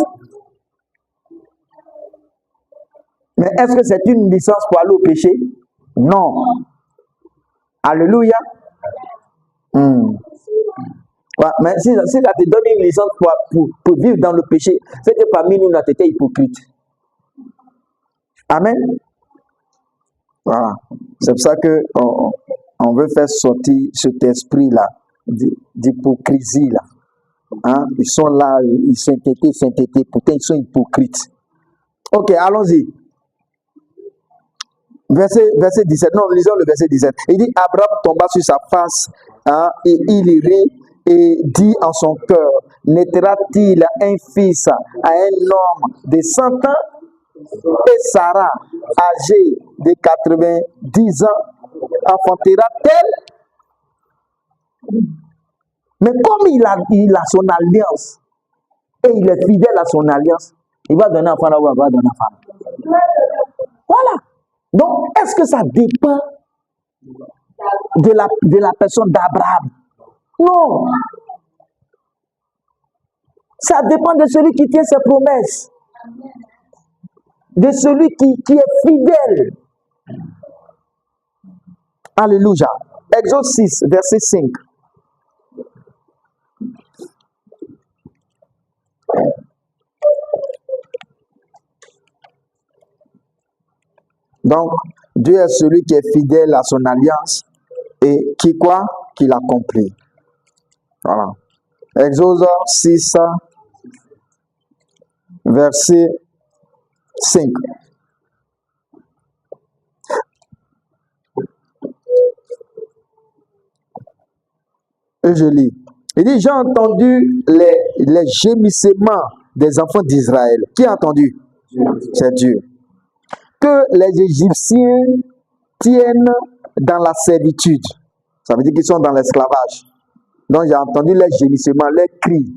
Mais est-ce que c'est une licence pour aller au péché? Non. Alléluia. Ouais, mais si ça te donne une licence pour vivre dans le péché, c'est que parmi nous, on a été hypocrite. Amen. Voilà. C'est pour ça qu'on veut faire sortir cet esprit-là d'hypocrisie-là. Hein? Ils sont là, ils s'entêtent, pourtant ils sont hypocrites. Ok, allons-y. Verset 17. Non, lisons le verset 17. Il dit, Abraham tomba sur sa face, hein, et il y rit et dit en son cœur, naîtra-t-il un fils à un homme de 100 ans? Et Sarah, âgée de 90 ans, enfantera-t-elle? Mais comme il a son alliance, et il est fidèle à son alliance, il va donner un enfant là où il va donner un enfant. Voilà. Donc, est-ce que ça dépend de la personne d'Abraham? Non. Ça dépend de celui qui tient ses promesses. De celui qui est fidèle. Alléluia. Exode 6, verset 5. Donc, Dieu est celui qui est fidèle à son alliance et qui quoi? Qui l'accomplit. Voilà. Exode 6, verset 5. Et je lis. Il dit, j'ai entendu les gémissements des enfants d'Israël. Qui a entendu? C'est Dieu. Que les Égyptiens tiennent dans la servitude. Ça veut dire qu'ils sont dans l'esclavage. Donc j'ai entendu les gémissements, les cris.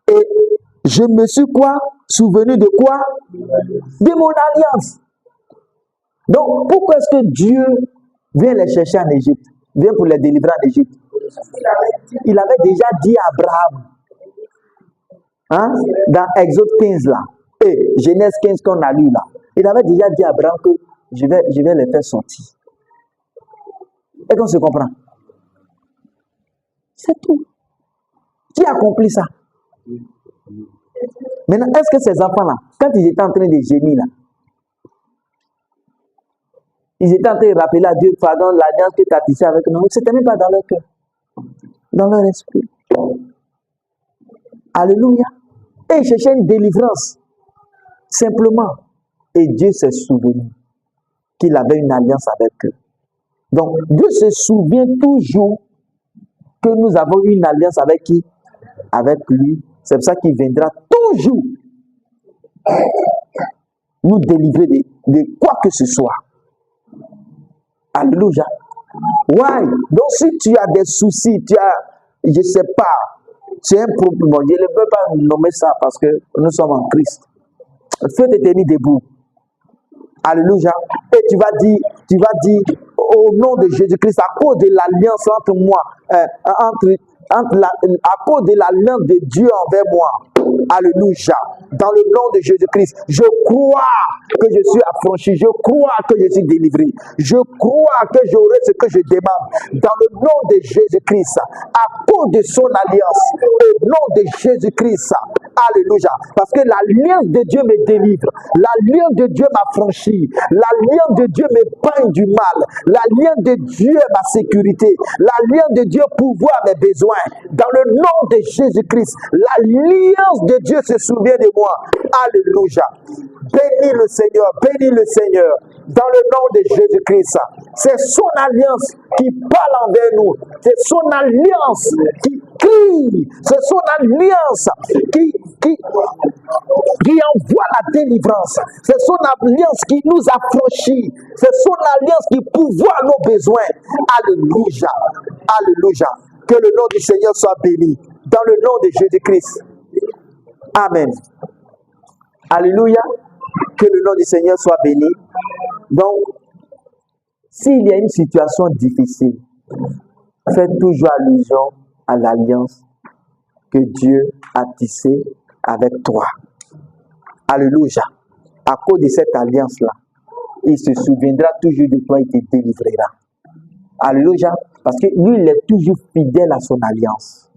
Et je me suis quoi? Souvenu de quoi? De mon alliance. Donc pourquoi est-ce que Dieu vient les chercher en Égypte? Vient pour les délivrer en Égypte? Il avait déjà dit à Abraham, hein, dans Exode 15 là, et Genèse 15 qu'on a lu là, il avait déjà dit à Abraham que je vais les faire sortir. Et qu'on se comprend. C'est tout. Qui accomplit ça? Maintenant, est-ce que ces enfants-là, quand ils étaient en train de gémir là, ils étaient en train de rappeler à Dieu, pardon, l'alliance que tu as tissée avec nous, c'était même pas dans leur cœur, dans leur esprit. Alléluia. Et il cherchait une délivrance. Simplement. Et Dieu s'est souvenu qu'il avait une alliance avec eux. Donc, Dieu se souvient toujours que nous avons une alliance avec qui? Avec lui. C'est pour ça qu'il viendra toujours nous délivrer de quoi que ce soit. Alléluia. Ouais. Donc, si tu as des soucis, tu as, je ne sais pas, tu as un problème, bon, je ne peux pas nommer ça parce que nous sommes en Christ. Fais te tenir debout. Alléluia. Et tu vas dire, au nom de Jésus-Christ, à cause de l'alliance entre moi, à cause de l'alliance de Dieu envers moi. Alléluia. Dans le nom de Jésus-Christ, je crois que je suis affranchi. Je crois que je suis délivré. Je crois que j'aurai ce que je demande. Dans le nom de Jésus-Christ, à cause de son alliance, au nom de Jésus-Christ. Alléluia. Parce que l'alliance de Dieu me délivre. L'alliance de Dieu m'affranchit. L'alliance de Dieu me peint du mal. L'alliance de Dieu est ma sécurité. L'alliance de Dieu pourvoit mes besoins. Dans le nom de Jésus-Christ, l'alliance de Dieu se souvient de moi. Alléluia. Bénis le Seigneur. Bénis le Seigneur. Dans le nom de Jésus-Christ. C'est son alliance qui parle envers nous. C'est son alliance qui crie. C'est son alliance qui envoie la délivrance. C'est son alliance qui nous affranchit. C'est son alliance qui pourvoit nos besoins. Alléluia. Alléluia. Que le nom du Seigneur soit béni. Dans le nom de Jésus-Christ. Amen. Alléluia. Que le nom du Seigneur soit béni. Donc, s'il y a une situation difficile, faites toujours allusion à l'alliance que Dieu a tissée avec toi. Alléluia. À cause de cette alliance-là, il se souviendra toujours de toi et te délivrera. Alléluia. Parce que lui, il est toujours fidèle à son alliance.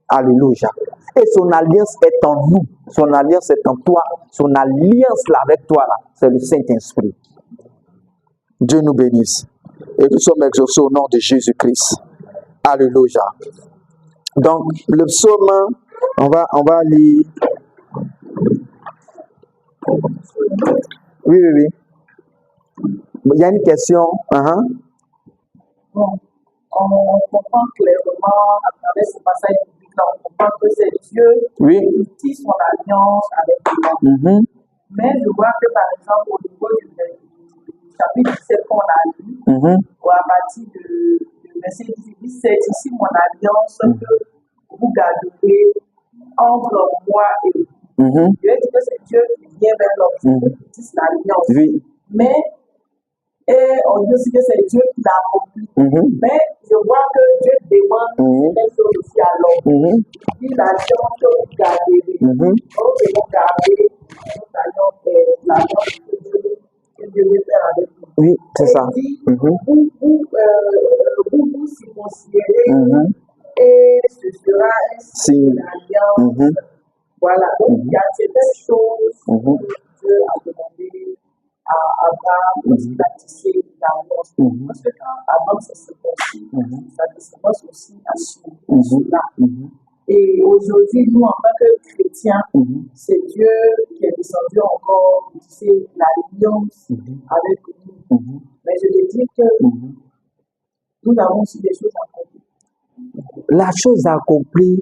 Alléluia. Et son alliance est en nous. Son alliance est en toi. Son alliance là avec toi, là, c'est le Saint-Esprit. Dieu nous bénisse. Et nous sommes exaucés au nom de Jésus-Christ. Alléluia. Donc, le psaume, on va lire. Oui. Il y a une question. Bon, on comprend clairement à travers ce passage biblique, on comprend que c'est Dieu qui tisse son alliance avec nous. Mais je vois que par exemple, au niveau du chapitre 17 qu'on a lu, ou à partir de verset 10, c'est ici mon alliance que vous garderez entre moi et vous. Je vais dire que c'est Dieu qui vient vers l'homme, qui tisse l'alliance. Oui. Mais on dit aussi que c'est Dieu qui l'a accompli. Mais je vois que Dieu demande quelque chose aussi à l'homme. Il dit l'alliance que vous garderez. Donc, c'est vous garder l'alliance que Dieu veut faire avec vous. Oui, c'est ça. Il dit, vous circoncirez et ce sera un signe d'alliance. Voilà, donc il y a certaines choses que Dieu a demandé à Abraham lorsqu'il a tissé l'alliance. Parce que quand Abraham s'est circoncis, sa descendance aussi a suivi cela. Et aujourd'hui, nous, en tant que chrétiens, c'est Dieu qui est descendu encore tisser l'alliance avec nous. Mais je veux dire que nous avons aussi des choses à accomplir. La chose à accomplir.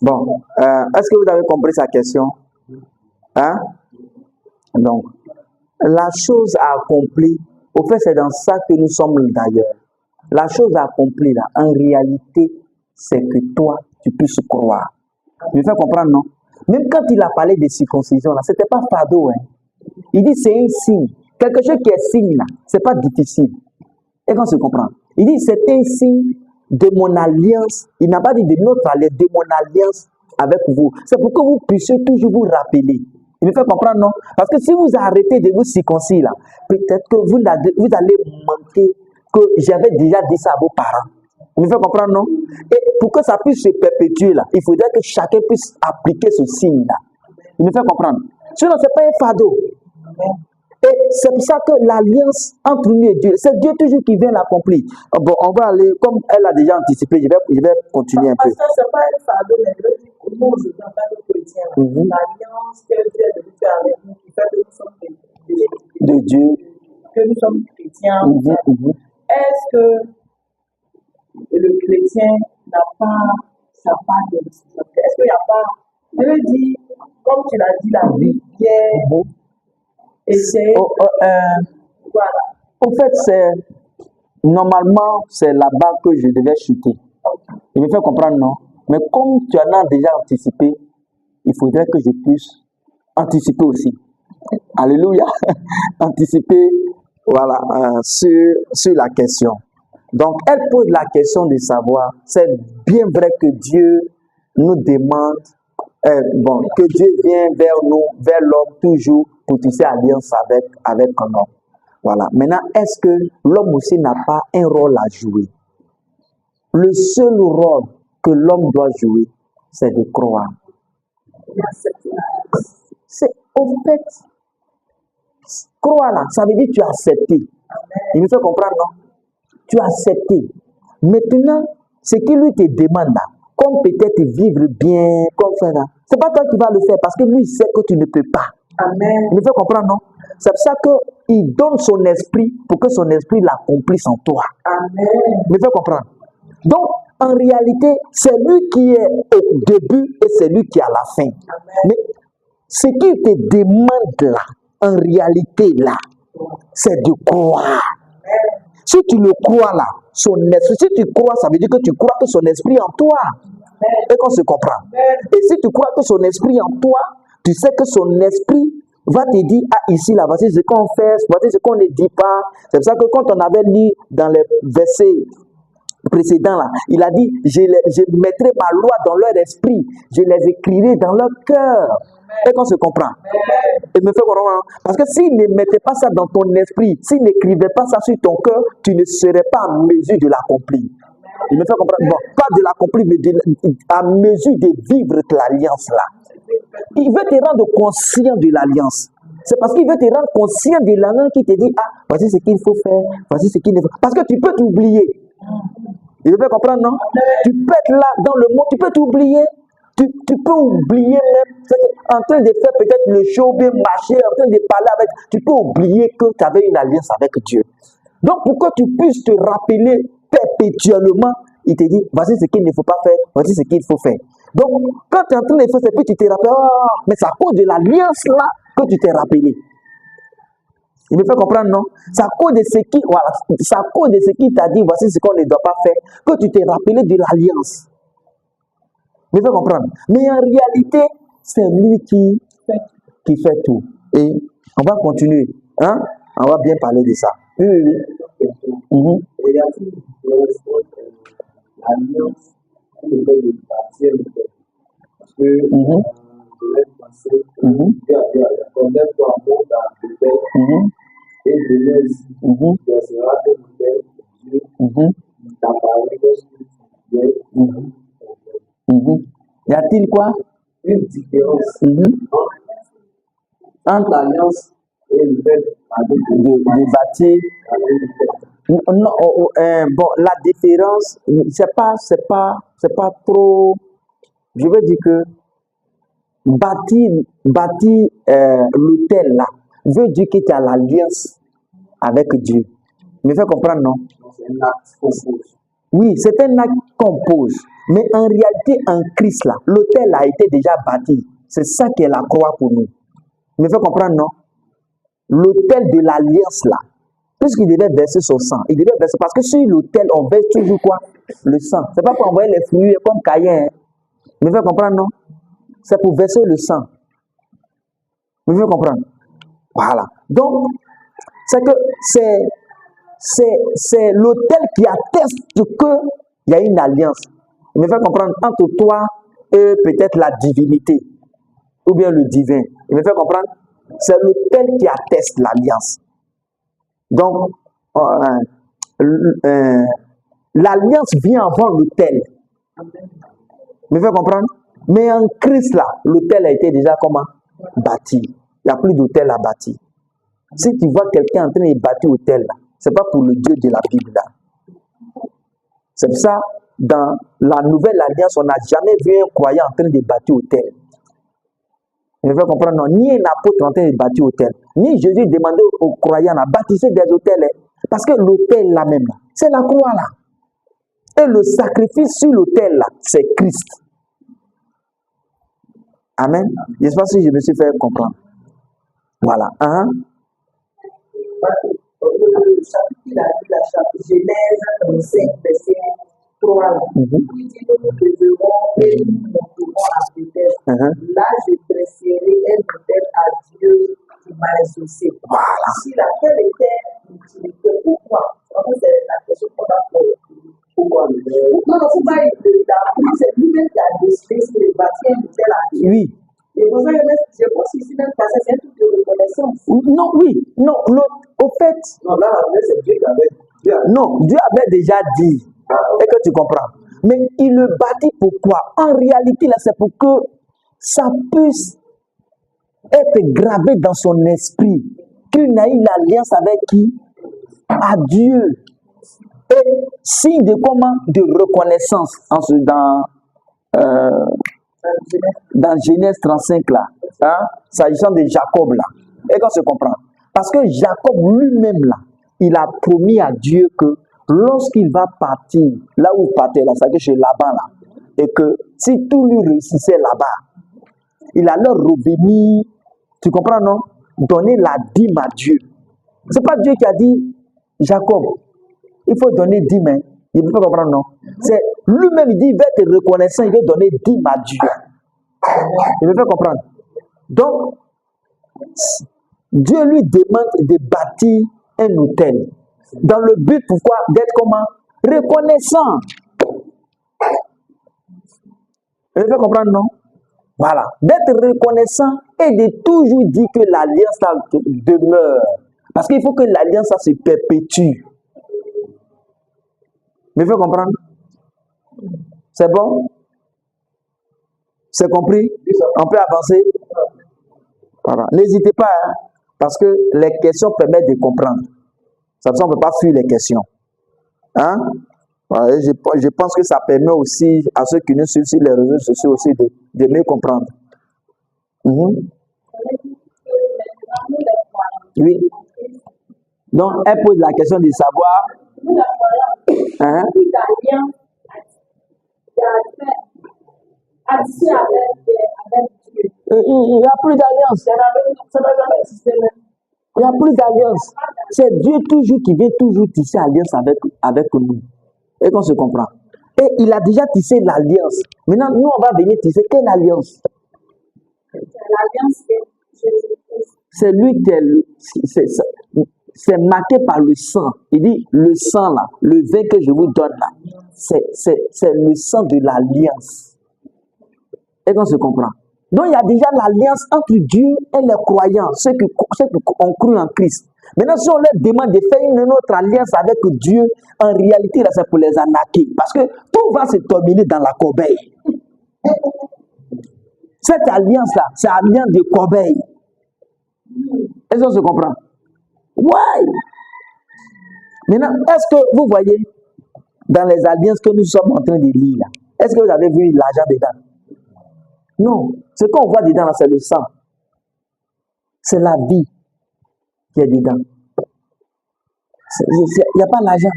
Bon, est-ce que vous avez compris sa question? Donc, la chose à accomplir, au fait, c'est dans ça que nous sommes d'ailleurs. La chose à accomplir, là, en réalité, c'est que toi, tu puisses croire. Tu me fais comprendre, non? Même quand il a parlé de circoncision, là, ce n'était pas fardeau. Il dit c'est un signe. Quelque chose qui est signe, là, ce n'est pas difficile. Et quand se comprend? Il dit c'est un signe de mon alliance. Il n'a pas dit de notre alliance, de mon alliance avec vous. C'est pour que vous puissiez toujours vous rappeler. Il me fait comprendre, non? Parce que si vous arrêtez de vous circoncire, là, peut-être que vous allez manquer que j'avais déjà dit ça à vos parents. Il me fait comprendre, non? Et pour que ça puisse se perpétuer, là, il faudrait que chacun puisse appliquer ce signe-là. Il me fait comprendre. Sinon, ce n'est pas un fardeau. Et c'est pour ça que l'alliance entre nous et Dieu, c'est Dieu toujours qui vient l'accomplir. Bon, on va aller, comme elle a déjà anticipé, je vais continuer un peu. Parce que ce n'est pas un fardeau, mais nous aujourd'hui en tant que chrétiens, l'alliance que Dieu a voulu faire avec nous, qui fait que nous sommes de Dieu, que nous sommes chrétiens. Est-ce que le chrétien n'a pas sa part de responsabilité? Est-ce qu'il n'y a pas, je veux dire, comme tu l'as dit, la Bible, et c'est voilà. En fait, normalement, c'est là-bas que je devais chuter. Il me fait comprendre, non? Mais comme tu en as déjà anticipé, il faudrait que je puisse anticiper aussi. Alléluia. Anticiper, voilà, sur la question. Donc, elle pose la question de savoir, c'est bien vrai que Dieu nous demande, que Dieu vient vers nous, vers l'homme, toujours pour tisser alliance avec un homme. Voilà. Maintenant, est-ce que l'homme aussi n'a pas un rôle à jouer? Le seul rôle que l'homme doit jouer, c'est de croire. C'est au fait, croire là, ça veut dire que tu as accepté. Il me fait comprendre, non? Tu as accepté. Maintenant, ce qui lui te demande là, comme peut-être vivre bien, comme ça là, c'est pas toi qui vas le faire parce que lui il sait que tu ne peux pas. Amen. Il me fait comprendre, non? C'est pour ça qu'il donne son esprit pour que son esprit l'accomplisse en toi. Amen. Il me fait comprendre. Donc, en réalité, c'est lui qui est au début et c'est lui qui est à la fin. Amen. Mais ce qu'il te demande là, en réalité là, c'est de croire. Amen. Si tu le crois là, son esprit, si tu crois, ça veut dire que tu crois que son esprit est en toi. Amen. Et qu'on se comprend. Amen. Et si tu crois que son esprit est en toi, tu sais que son esprit va te dire, ah ici là, voici ce qu'on fait, voici ce qu'on ne dit pas. C'est pour ça que quand on avait lu dans les versets précédents là, il a dit, je mettrai ma loi dans leur esprit, je les écrirai dans leur cœur. Et qu'on se comprend. Et me fait comprendre. Parce que s'il ne mettait pas ça dans ton esprit, s'il n'écrivait pas ça sur ton cœur, tu ne serais pas en mesure de l'accomplir. Il me fait comprendre. Bon, pas de l'accomplir, mais à mesure de vivre l'alliance là. Il veut te rendre conscient de l'alliance. C'est parce qu'il veut te rendre conscient de l'alliance qui te dit, ah, voici ce qu'il faut faire, voici ce qu'il ne faut. Parce que tu peux t'oublier. Il me fait comprendre, non? Tu peux être là dans le monde, tu peux t'oublier. Tu peux oublier même, en train de faire peut-être le show, bien marcher, en train de parler avec, tu peux oublier que tu avais une alliance avec Dieu. Donc, pour que tu puisses te rappeler perpétuellement, il te dit, voici ce qu'il ne faut pas faire, voici ce qu'il faut faire. Donc, quand tu es en train de faire, c'est puis tu te rappelles, oh, mais c'est à cause de l'alliance là que tu t'es rappelé. Il me fait comprendre, non? C'est à cause de ce qui, voilà, c'est à cause de ce qu'il t'a dit, voici ce qu'on ne doit pas faire, que tu t'es rappelé de l'alliance. Il me fait comprendre. Mais en réalité, c'est lui qui fait tout. Et on va continuer. Hein? On va bien parler de ça. Oui, oui, oui. Et il y a tout l'alliance qui nous fait de partir. Parce que je vais penser que connaître amour dans le père et de l'aise. Tu seras que mon père, Dieu, t'a parlé de ce que tu es. Y a-t-il quoi? Une différence entre l'alliance et le fait de bâtir. Non, bon, la différence, c'est pas trop. Je veux dire que bâtir l'autel là veut dire que tu as l'alliance avec Dieu. Me fait comprendre, non? c'est un acte qu'on pose. Oui, c'est un acte qu'on pose. Mais en réalité, en Christ là, l'autel a été déjà bâti. C'est ça qui est la croix pour nous. Me fait comprendre, non? L'autel de l'alliance là, puisqu'il devait verser son sang, il devait verser, parce que sur l'autel, on verse toujours quoi? Le sang. C'est pas pour envoyer les fruits comme Caïn. Me fait comprendre, non? C'est pour verser le sang. Me fait comprendre? Voilà. Donc, c'est que c'est l'autel qui atteste qu'il y a une alliance. Il me fait comprendre entre toi et peut-être la divinité, ou bien le divin. Il me fait comprendre? C'est l'autel qui atteste l'alliance. Donc, l'alliance vient avant l'autel. Il me fait comprendre? Mais en Christ, là, l'autel a été déjà comment? Bâti. Il n'y a plus d'autel à bâtir. Si tu vois quelqu'un en train de bâtir l'autel, ce n'est pas pour le Dieu de la Bible. Là. C'est pour ça, dans la nouvelle alliance, on n'a jamais vu un croyant en train de bâtir autel. Vous devez comprendre, non, ni un apôtre en train de bâtir autel, ni Jésus demandait aux croyants à bâtir des autels. Parce que l'autel là même, c'est la croix là. Et le sacrifice sur l'autel là, c'est Christ. Amen. Je ne sais pas si je me suis fait comprendre. Voilà. Le chapitre qu'il a lu, la chapitre Genèse 5, verset 3, il dit que nous devrons et nous monterons à Bethel. Là, je dresserai un autel à Dieu qui m'a exaucé. Voilà. Si laquelle était l'utilité, pourquoi? C'est la question qu'on a posée. Pourquoi? Non, il ne faut pas être là. C'est lui-même qui a décidé de bâtir un autel à Dieu. Oui. Et vous savez, je pense qu'ici, même passé, c'est un truc de reconnaissance. Non, oui. Non, au fait. Non, là, c'est Dieu qui avait. Non, Dieu avait déjà dit. Et que tu comprends. Mais il le bâtit pourquoi? En réalité, là, c'est pour que ça puisse être gravé dans son esprit qu'il a eu l'alliance avec qui? À Dieu. Et signe de comment? De reconnaissance dans Genèse 35 là, s'agissant de Jacob là. Et qu'on se comprend. Parce que Jacob lui-même là, il a promis à Dieu que lorsqu'il va partir, là où il partait là, c'est-à-dire chez Laban là, et que si tout lui réussissait là-bas, il allait revenir, tu comprends non? Donner la dîme à Dieu. C'est pas Dieu qui a dit, Jacob, il faut donner dîme, hein. Il ne peut pas comprendre non? C'est lui-même, il dit, il va être reconnaissant, il veut donner dîme à Dieu. Il me fait comprendre. Donc, Dieu lui demande de bâtir un autel. Dans le but, pourquoi? D'être comment? Reconnaissant. Il me fait comprendre, non? Voilà. D'être reconnaissant et de toujours dire que l'alliance demeure. Parce qu'il faut que l'alliance se perpétue. Il me fait comprendre? C'est bon? C'est compris? On peut avancer? Voilà. N'hésitez pas, hein, parce que les questions permettent de comprendre. Ça ne peut pas fuir les questions. Hein? Voilà, je pense que ça permet aussi à ceux qui nous suivent sur les réseaux sociaux aussi de mieux comprendre. Oui. Donc, elle pose la question de savoir. Hein? Il n'y a plus d'alliance. Il n'y a plus d'alliance. C'est Dieu toujours qui veut toujours tisser alliance avec nous. Et qu'on se comprend. Et il a déjà tissé l'alliance. Maintenant, nous, on va venir tisser quelle alliance? L'alliance de Jésus-Christ. C'est lui qui est c'est marqué par le sang. Il dit, le sang là, le vin que je vous donne là, c'est le sang de l'alliance. Et qu'on se comprend. Donc, il y a déjà l'alliance entre Dieu et les croyants, ceux qui ont cru en Christ. Maintenant, si on leur demande de faire une autre alliance avec Dieu, en réalité, là, c'est pour les arnaquer. Parce que tout va se terminer dans la corbeille. Cette alliance-là, c'est l'alliance de corbeille. Est-ce qu'on se comprend? Ouais. Maintenant, est-ce que vous voyez dans les alliances que nous sommes en train de lire là, est-ce que vous avez vu l'argent dedans? Non. Ce qu'on voit dedans là, c'est le sang. C'est la vie qui est dedans. Il n'y a pas l'argent.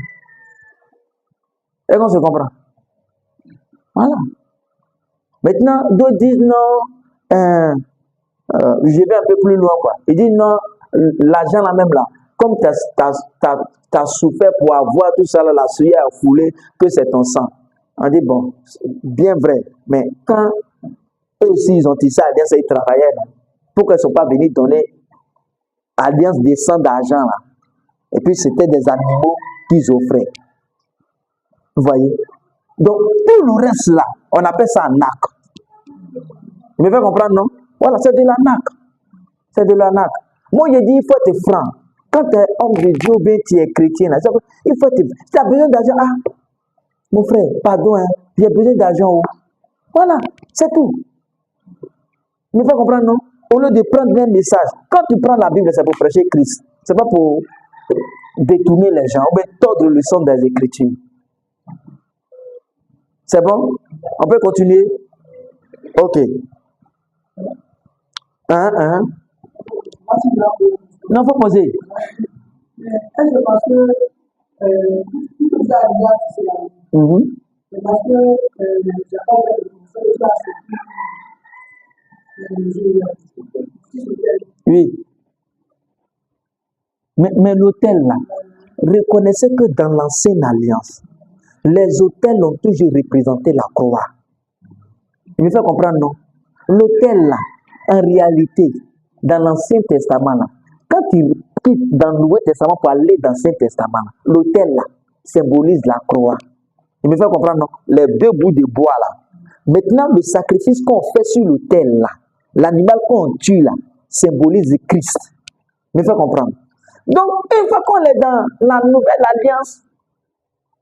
Est-ce qu'on se comprend? Voilà. Maintenant, d'autres disent non, je vais un peu plus loin quoi. Ils disent non, l'argent là même là, comme tu as souffert pour avoir tout ça là, la sueur a foulé, que c'est ton sang. On dit bon, bien vrai, mais quand eux aussi ils ont tissé alliance et ils travaillaient là, pourquoi ils ne sont pas venus donner alliance des sangs d'argent là? Et puis c'était des animaux qu'ils offraient. Vous voyez? Donc tout le reste là, on appelle ça un arnaque. Vous me faites comprendre, non? Voilà, c'est de l'arnaque. C'est de l'arnaque. Moi, je dis, il faut être franc. Quand tu es homme de Dieu, bien tu es chrétien, là, il faut être. Tu as besoin d'argent. Ah, mon frère, pardon, hein, j'ai besoin d'argent. Oh. Voilà, c'est tout. Vous me faites comprendre, non? Au lieu de prendre un message, quand tu prends la Bible, c'est pour prêcher Christ. Ce n'est pas pour détourner les gens, ou bien tordre le sens des Écritures. C'est bon? On peut continuer? Ok. Non, il faut poser. Est-ce que parce que vous avez c'est parce que oui. Mais l'autel là, reconnaissez que dans l'ancienne alliance, les autels ont toujours représenté la croix. Il me fait comprendre, non? L'autel là, en réalité, dans l'Ancien Testament là, quand tu quittes dans le Nouveau Testament pour aller dans l'Ancien Testament, l'autel là symbolise la croix. Il me fait comprendre, non? Les deux bouts de bois là. Maintenant, le sacrifice qu'on fait sur l'autel là, l'animal qu'on tue là, symbolise Christ. Il me fait comprendre. Donc, une fois qu'on est dans la nouvelle alliance,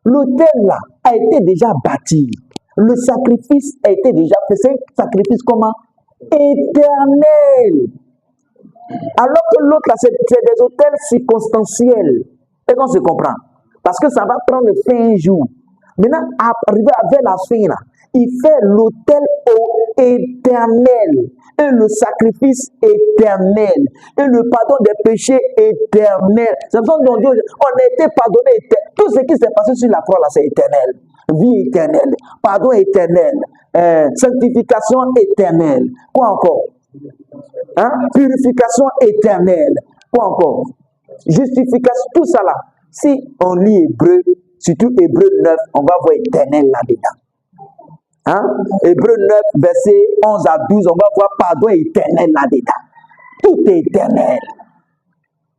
l'autel là a été déjà bâti. Le sacrifice a été déjà fait. C'est un sacrifice comment? Éternel. Alors que l'autre là, c'est des autels circonstanciels. Et qu'on se comprend. Parce que ça va prendre fin un jour. Maintenant, arrivé vers la fin là, il fait l'autel éternel. Et le sacrifice éternel. Et le pardon des péchés éternel. C'est pour ça qu'on dit, on a été pardonné éternel. Tout ce qui s'est passé sur la croix là, c'est éternel. Vie éternelle, pardon éternel, sanctification éternelle. Quoi encore? Purification éternelle. Quoi encore? Justification, tout ça là. Si on lit Hébreu, surtout Hébreu 9, on va voir éternel là-dedans. Hébreu 9, verset 11 à 12, on va voir pardon éternel là-dedans. Tout est éternel.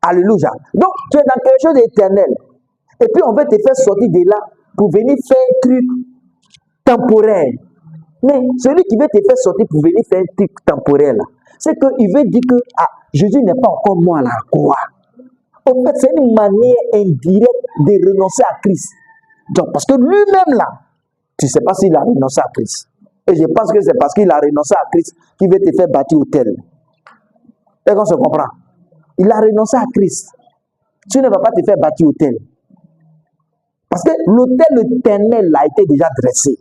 Alléluia. Donc, tu es dans quelque chose d'éternel. Et puis, on veut te faire sortir de là pour venir faire un truc temporaire. Mais celui qui veut te faire sortir pour venir faire un truc temporaire, c'est qu'il veut dire que Jésus n'est pas encore moi à la croix. En fait, c'est une manière indirecte de renoncer à Christ. Donc, parce que lui-même là, tu ne sais pas s'il a renoncé à Christ. Et je pense que c'est parce qu'il a renoncé à Christ qu'il veut te faire bâtir autel. Et qu'on se comprend. Il a renoncé à Christ. Tu ne vas pas te faire bâtir autel. Parce que l'autel éternel a été déjà dressé.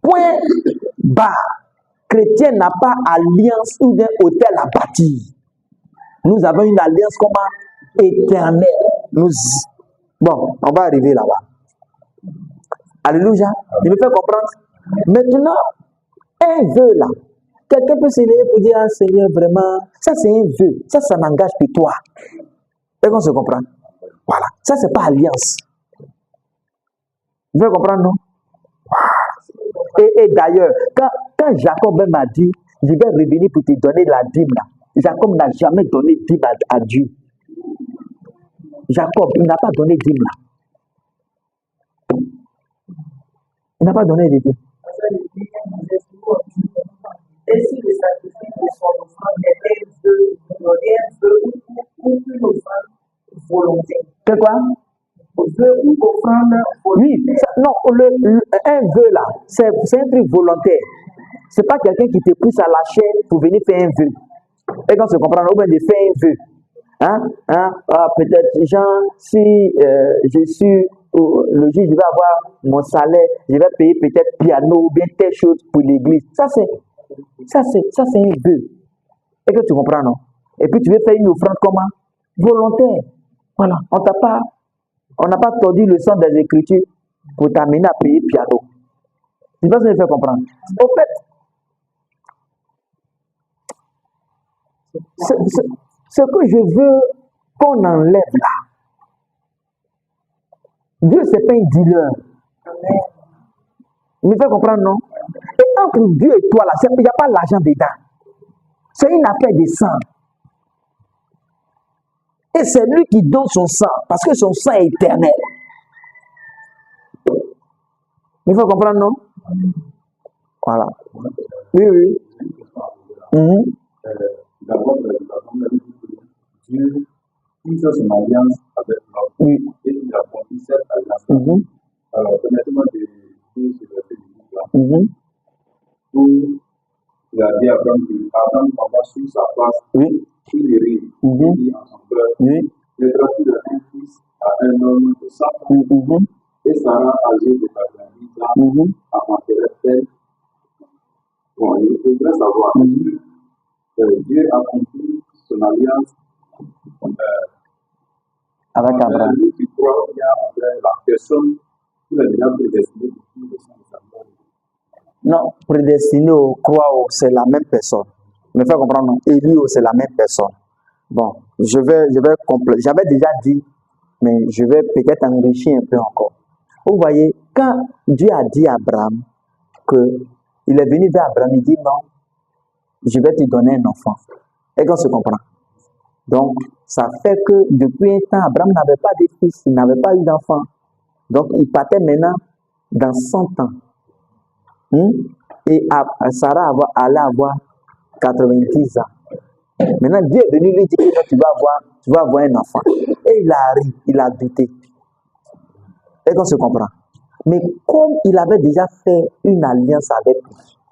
Point bas. Chrétien n'a pas alliance ou d'un autel à bâtir. Nous avons une alliance comment? Éternelle. Bon, on va arriver là-bas. Alléluia. Il me fait comprendre. Maintenant, un vœu là. Quelqu'un peut se lever pour dire, Seigneur, vraiment, ça c'est un vœu. Ça n'engage que toi. Et qu'on se comprend. Voilà. Ça, c'est pas alliance. Vous pouvez comprendre, non? Et d'ailleurs, quand Jacob même a dit, je vais revenir pour te donner la dîme là. Jacob n'a jamais donné dîme à Dieu. Jacob, il n'a pas donné dîme là. Il n'a pas donné de dîme. Et si le sacrifice de son offrande était un vœu ou une offrande volontaire? C'est quoi? Vœu ou offrande volontaire? Oui, non, un vœu là, c'est un truc volontaire. C'est pas quelqu'un qui te pousse à lâcher pour venir faire un vœu. Et quand on se comprend, on va de faire un vœu. Peut-être, Jean, si je suis le jour je vais avoir mon salaire, je vais payer peut-être piano ou bien telle chose pour l'église. Ça c'est un vœu. Et que tu comprends, non? Et puis tu veux faire une offrande comment? Volontaire. Voilà. On n'a pas tordu le sang des Écritures pour t'amener à payer piano. Je ne sais pas si je fais comprendre. Au fait, ce que je veux qu'on enlève là, Dieu, ce n'est pas un dealer. Vous me faites comprendre, non? Et entre Dieu et toi, là, il n'y a pas l'argent dedans. C'est une affaire de sang. Et c'est lui qui donne son sang, parce que son sang est éternel. Il faut comprendre, non? Voilà. Oui. D'abord, Dieu, il fait son alliance avec l'homme. Oui. Et il a bâti cette alliance. Alors, permettez-moi de dire ce verset là. Où il a dit à Abraham va sur sa place, sur les rives, il dit en son cœur, je traduis un fils à un homme de sa femme, et Et Sarah, âgée de 90 ans, a fait. Bon, il faudrait savoir que Dieu a accompli son alliance avec Abraham. Qui croit bien avec la personne qui est déjà prédestinée depuis le sang de sa mort. Non, prédestiné au croix, c'est la même personne. Me fait comprendre, Élie, c'est la même personne. Bon, je vais compléter. J'avais déjà dit, mais je vais peut-être enrichir un peu encore. Vous voyez, quand Dieu a dit à Abraham il est venu vers Abraham, il dit non, je vais te donner un enfant. Et qu'on se comprend. Donc, ça fait que depuis un temps, Abraham n'avait pas de fils, il n'avait pas eu d'enfant. Donc, il partait maintenant dans 100 ans. Et Sarah allait avoir 90 ans. Maintenant, Dieu est venu lui dire que tu vas avoir un enfant. Et il a ri, il a douté. Et qu'on se comprend. Mais comme il avait déjà fait une alliance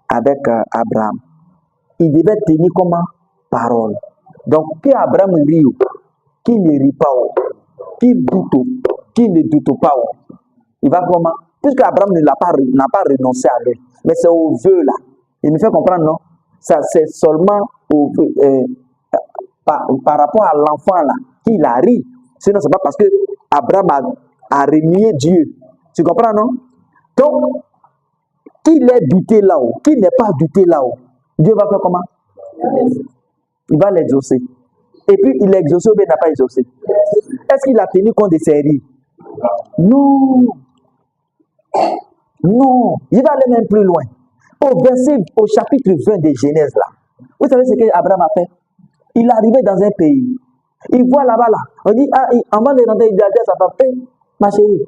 avec Abraham, il devait tenir comment? Parole. Donc, que Abraham rit, qu'il ne rit pas, qu'il ne doute pas, il va comment? Puisque Abraham n'a pas renoncé à lui. Mais c'est au vœu là. Il me fait comprendre, non? Ça, c'est seulement par rapport à l'enfant là qu'il a ri. Sinon, c'est pas parce que Abraham a renié Dieu. Tu comprends, non? Donc, qu'il ait douté là-haut, qu'il n'ait pas douté là-haut, Dieu va faire comment? Il va l'exaucer. Et puis, il l'a exaucé ou bien il n'a pas exaucé? Est-ce qu'il a tenu compte de ses rires? Non. Non. Il va aller même plus loin. Au chapitre 20 de Genèse, là. Vous savez ce qu'Abraham a fait? Il est arrivé dans un pays. Il voit là-bas, là. On dit, avant de rentrer, il a dit à sa femme, ma chérie,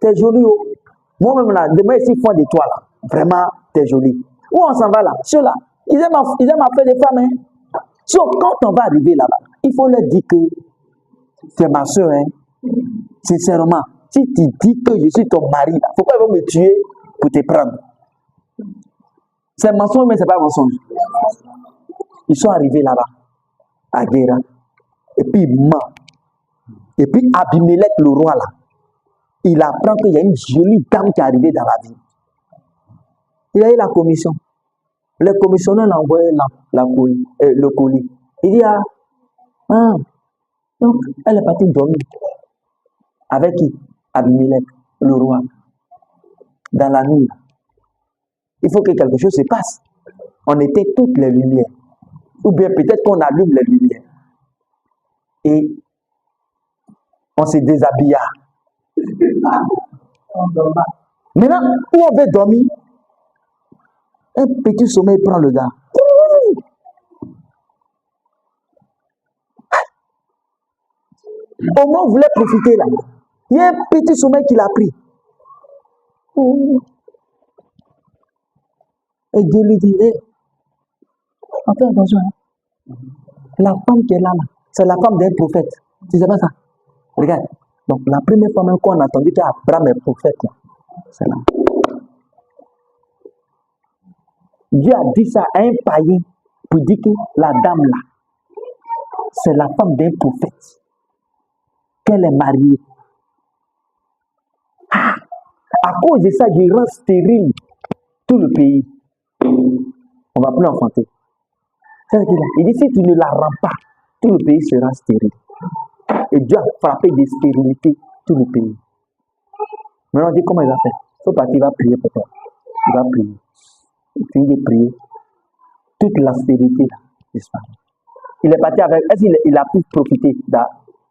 t'es jolie, oh. Moi-même, là, demain, ici, fond de toi, là. Vraiment, t'es jolie. Où on s'en va, là? Ceux-là, ils aiment appeler des femmes, hein. So, quand on va arriver là-bas, il faut leur dire que tu es ma soeur, hein. Sincèrement, si tu dis que je suis ton mari, il ne faut pas ils vont me tuer pour te prendre. C'est mensonge, mais ce n'est pas mensonge. Ils sont arrivés là-bas, à Guéra, et puis ils mentent. Et puis Abimelech, le roi, là, il apprend qu'il y a une jolie dame qui est arrivée dans la ville. Il a eu la commission. Le commissionnaire l'a envoyé le colis. Il dit, donc, elle est partie dormir. Avec qui? Abimelech, le roi. Dans la nuit. Il faut que quelque chose se passe. On éteint toutes les lumières. Ou bien peut-être qu'on allume les lumières. Et on se déshabilla. Maintenant, où on veut dormir, un petit sommeil prend le gars. Au moins, on voulait profiter là. Il y a un petit sommeil qu'il a pris. Et Dieu lui dit, fais attention. La femme qui est là, c'est la femme d'un prophète. Tu sais pas ça? Regarde. Donc, la première fois même qu'on a entendu qu'Abraham est prophète, là, c'est là. Dieu a dit ça à un païen pour dire que la dame là, c'est la femme d'un prophète. Qu'elle est mariée. À cause de ça, il rend stérile tout le pays. On ne va plus enfanter. C'est ce qu'il a. Il dit, si tu ne la rends pas, tout le pays sera stérile. Et Dieu a frappé de stérilité tout le pays. Maintenant, on dit, comment il va faire? Il faut partir, il va prier pour toi. Il va prier. Il finit de prier. Toute la stérilité là, disparaît. Il est parti avec. Est-ce qu'il a pu profiter?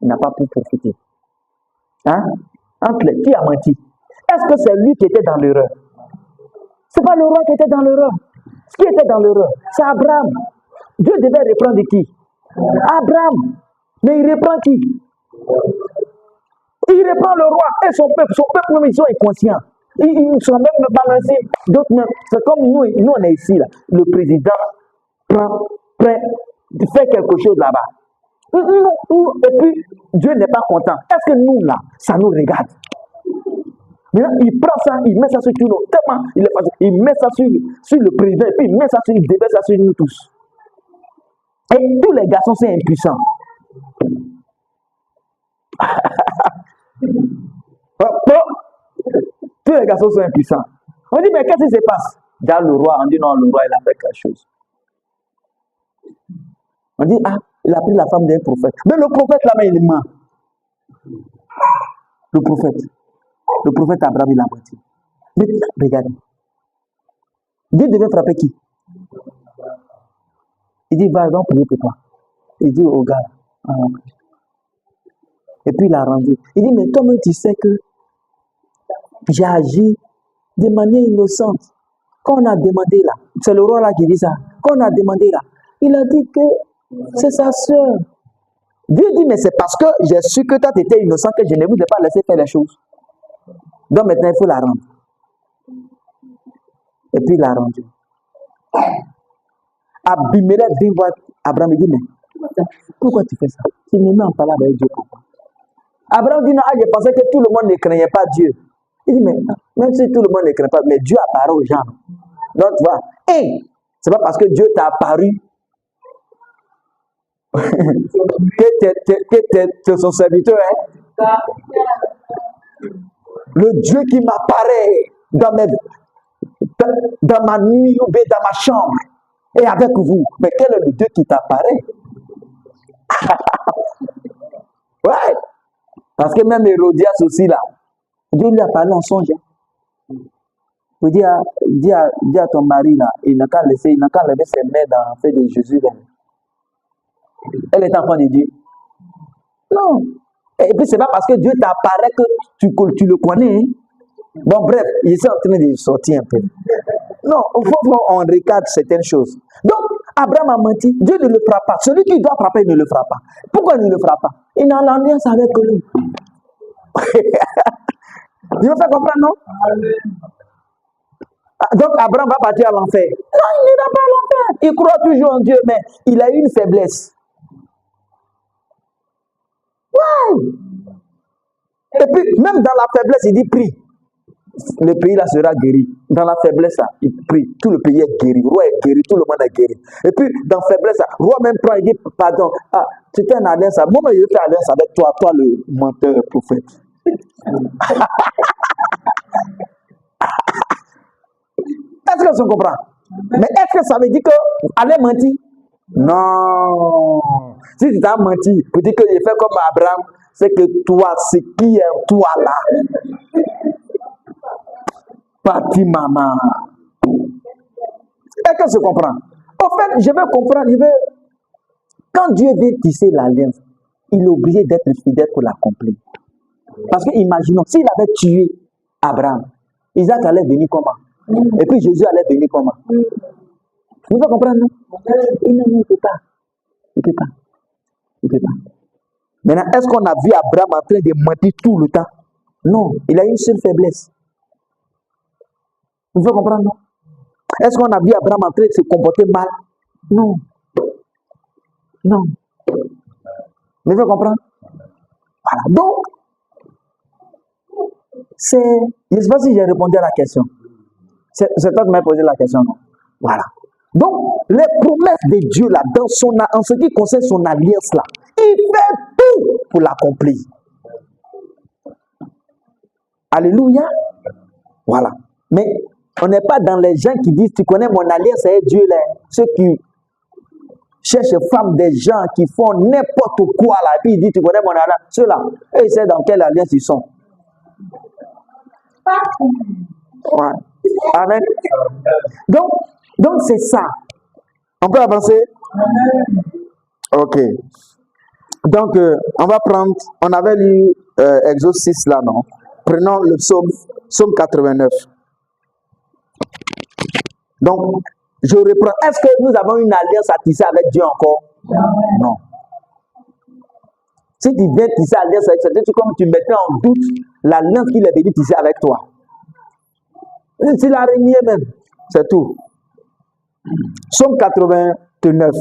Il n'a pas pu profiter. Hein? Qui a menti? Est-ce que c'est lui qui était dans l'erreur? Ce n'est pas le roi qui était dans l'erreur. Qui était dans l'erreur? C'est Abraham. Dieu devait reprendre qui? Abraham. Mais il reprend qui? Il reprend le roi et son peuple. Son peuple, même, ils sont inconscients. Ils sont même balancés. D'autres même. C'est comme nous on est ici. Là. Le président fait quelque chose là-bas. Et puis, Dieu n'est pas content. Est-ce que nous, là, ça nous regarde? Maintenant, il prend ça, il met ça sur tout le monde. Tellement il est facile. Il met ça sur le président, et puis il met ça il déverse ça sur nous tous. Et tous les garçons, c'est impuissant. Tous les garçons sont impuissants. On dit, mais qu'est-ce qui se passe? Dans le roi, on dit non, le roi, il a fait quelque chose. On dit, ah, il a pris la femme d'un prophète. Mais le prophète là-bas, il ment. Le prophète Abraham, il a menti. Mais regardez. Dieu devait frapper qui? Il dit, va donc prier pour toi. Il dit au gars, ah, et puis il a rendu. Il dit, mais toi-même, tu sais que j'ai agi de manière innocente. Quand on a demandé là, c'est le roi là qui dit ça. Quand on a demandé là, il a dit que c'est sa soeur. Dieu dit, mais c'est parce que j'ai su que toi tu étais innocent que je ne vous ai pas laissé faire les choses. Donc maintenant, il faut la rendre. Et puis il a rendu. Abimelech vient voir Abraham et dit, mais pourquoi tu fais ça? Tu me mets en parole avec Dieu pourquoi? Abraham dit, non, je pensais que tout le monde ne craignait pas Dieu. Il dit, mais même si tout le monde ne craint pas, mais Dieu apparaît aux gens. Donc tu vois, c'est pas parce que Dieu t'a apparu que tu es son serviteur. Hein? Le Dieu qui m'apparaît dans ma nuit ou bien dans ma chambre et avec vous. Mais quel est le Dieu qui t'apparaît? Ouais. Parce que même Hérodias aussi là, Dieu lui a parlé en songe. Il dit à ton mari là, il n'a qu'à lever ses mains dans le fait de Jésus. Là. Elle est enfant de Dieu. Non. Et puis c'est pas parce que Dieu t'apparaît que tu le connais. Hein? Bon bref, il est en train de sortir un peu. Non, il faut qu'on regarde certaines choses. Donc, Abraham a menti. Dieu ne le frappe pas. Celui qui doit frapper, il ne le frappe pas. Pourquoi il ne le frappe pas? Il a l'alliance avec lui. Tu me fais comprendre, non? Donc, Abraham va partir à l'enfer. Non, il n'ira pas à l'enfer. Il croit toujours en Dieu, mais il a une faiblesse. Ouais. Et puis, même dans la faiblesse, il dit prie. Le pays là sera guéri. Dans la faiblesse, là, il prie. Tout le pays est guéri. Le roi est guéri. Tout le monde est guéri. Et puis, dans la faiblesse, là, le roi même prend, il dit pardon. Ah, tu étais en alliance. Moi, je fais alliance avec toi, toi le menteur prophète. Est-ce que tu comprends? Mais est-ce que ça veut dire que allez mentir? Non. Si tu t'as menti, pour dire que j'ai fait comme Abraham, c'est que toi, ce qui est toi là, parti maman. Est-ce que tu comprends? En fait, je veux comprendre, quand Dieu veut tisser l'alliance, il est obligé d'être fidèle pour l'accomplir. Parce que imaginons, s'il avait tué Abraham, Isaac allait venir comment? Et puis Jésus allait venir comment? Vous pouvez comprendre, non? Il ne peut pas. Il ne peut pas. Il ne peut pas. Maintenant, est-ce qu'on a vu Abraham en train de mentir tout le temps? Non, il a une seule faiblesse. Vous pouvez comprendre, non? Est-ce qu'on a vu Abraham en train de se comporter mal? Non. Non. Vous pouvez comprendre? Voilà. Donc, je ne sais pas si j'ai répondu à la question. C'est toi qui m'as posé la question, non? Voilà. Donc, les promesses de Dieu là, en ce qui concerne son alliance là, il fait tout pour l'accomplir. Alléluia. Voilà. Mais on n'est pas dans les gens qui disent, tu connais mon alliance avec Dieu là. Ceux qui cherchent femmes des gens qui font n'importe quoi là, et puis ils disent, tu connais mon alliance. Ceux-là, eux, ils savent dans quelle alliance ils sont. Ouais. Amen. Donc c'est ça. On peut avancer? Ok. Donc, on va prendre, on avait lu Exode 6 là, non? Prenons le psaume 89. Donc, je reprends. Est-ce que nous avons une alliance à tisser avec Dieu encore? Non. Si tu viens tisser alliance avec Dieu, comme tu mettais en doute l'alliance qu'il est venu tisser avec toi. C'est la renié même. C'est tout. Psaume 89,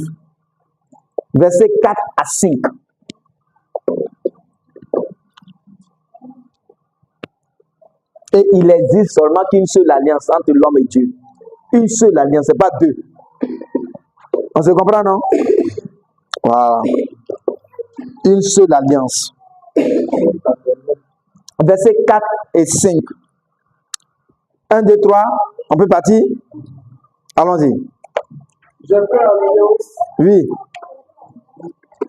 versets 4 à 5. Et il existe seulement qu'une seule alliance entre l'homme et Dieu. Une seule alliance, c'est pas deux. On se comprend, non? Voilà. Une seule alliance. Versets 4 et 5. 1, 2, 3. On peut partir? Allons-y. J'ai fait alliance. Oui.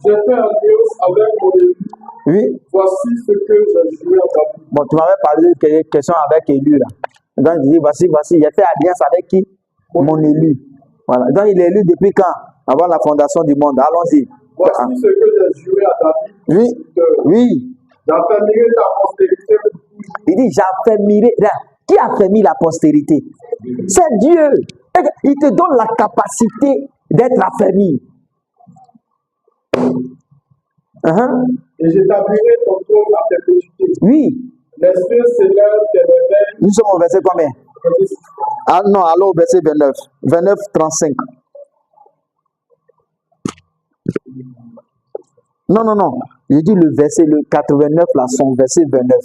J'ai fait alliance avec mon élu. Oui. Voici ce que j'ai juré à David. Bon, tu m'avais parlé de question avec élu là. Donc, il dit, voici, j'ai fait alliance avec qui? Mon élu. Voilà. Donc, il est élu depuis quand? Avant la fondation du monde. Allons-y. Voici ce que j'ai juré à David. Oui. Oui. J'affermirai ta postérité. Il dit, j'affermirai. Qui a fermé la postérité? C'est Dieu. Il te donne la capacité d'être affermi. Et j'établirai ton trône à perpétuité. Oui. Les cieux s'élèvent tes réveils. Nous sommes au verset combien? Ah non, allons au verset 29. 29, 35. Non, non, non. Je dis le verset, le 89, là, son verset 29.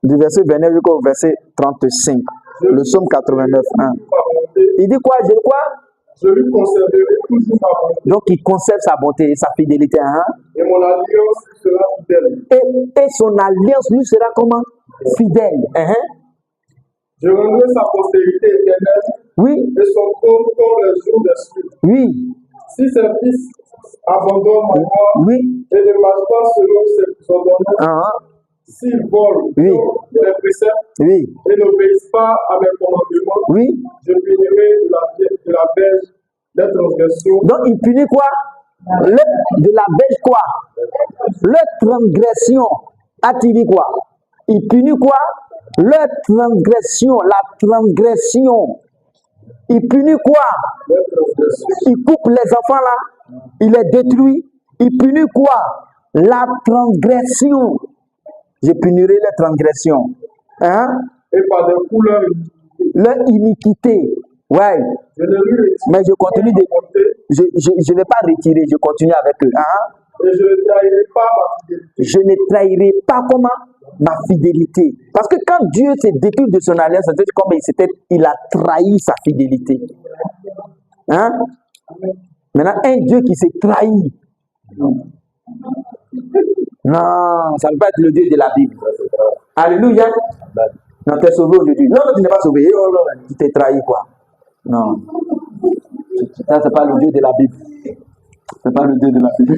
Du verset 29 jusqu'au verset 35. Le psaume 89, 1. Il dit quoi? Je quoi? Je lui conserverai toujours ma bonté. Donc, il conserve sa bonté et sa fidélité. Et mon alliance lui sera fidèle. Et son alliance lui sera comment? Fidèle. Je rendrai sa postérité éternelle. Oui. Et son trône comme les jours des cieux. Oui. Si ses fils abandonnent ma voie et ne marchent pas selon ses ordonnances, s'ils volent les préceptes et n'obéissent pas à mes commandements, je punirai de la berge des transgressions. Donc il punit quoi? De la berge quoi? Leur transgression. A-t-il dit quoi? Il punit quoi? Leur transgression. La transgression. Il punit quoi? Il coupe les enfants là. Il les détruit. Il punit quoi? La transgression. Je punirai les transgressions. Et par des coups leur iniquité. Ouais. Mais je continue de. Je ne vais pas retirer, je continue avec eux. Et je ne trahirai pas ma fidélité. Je ne trahirai pas comment? Ma fidélité. Parce que quand Dieu s'est détruit de son alliance, c'est comme il a trahi sa fidélité. Maintenant, un Dieu qui s'est trahi. Non, ça ne peut pas être le Dieu de la Bible. Alléluia. Non, tu es sauvé aujourd'hui. Non, tu n'es pas sauvé. Oh, non, tu t'es trahi, quoi. Non. Ça, c'est pas le Dieu de la Bible. C'est pas le Dieu de la Bible.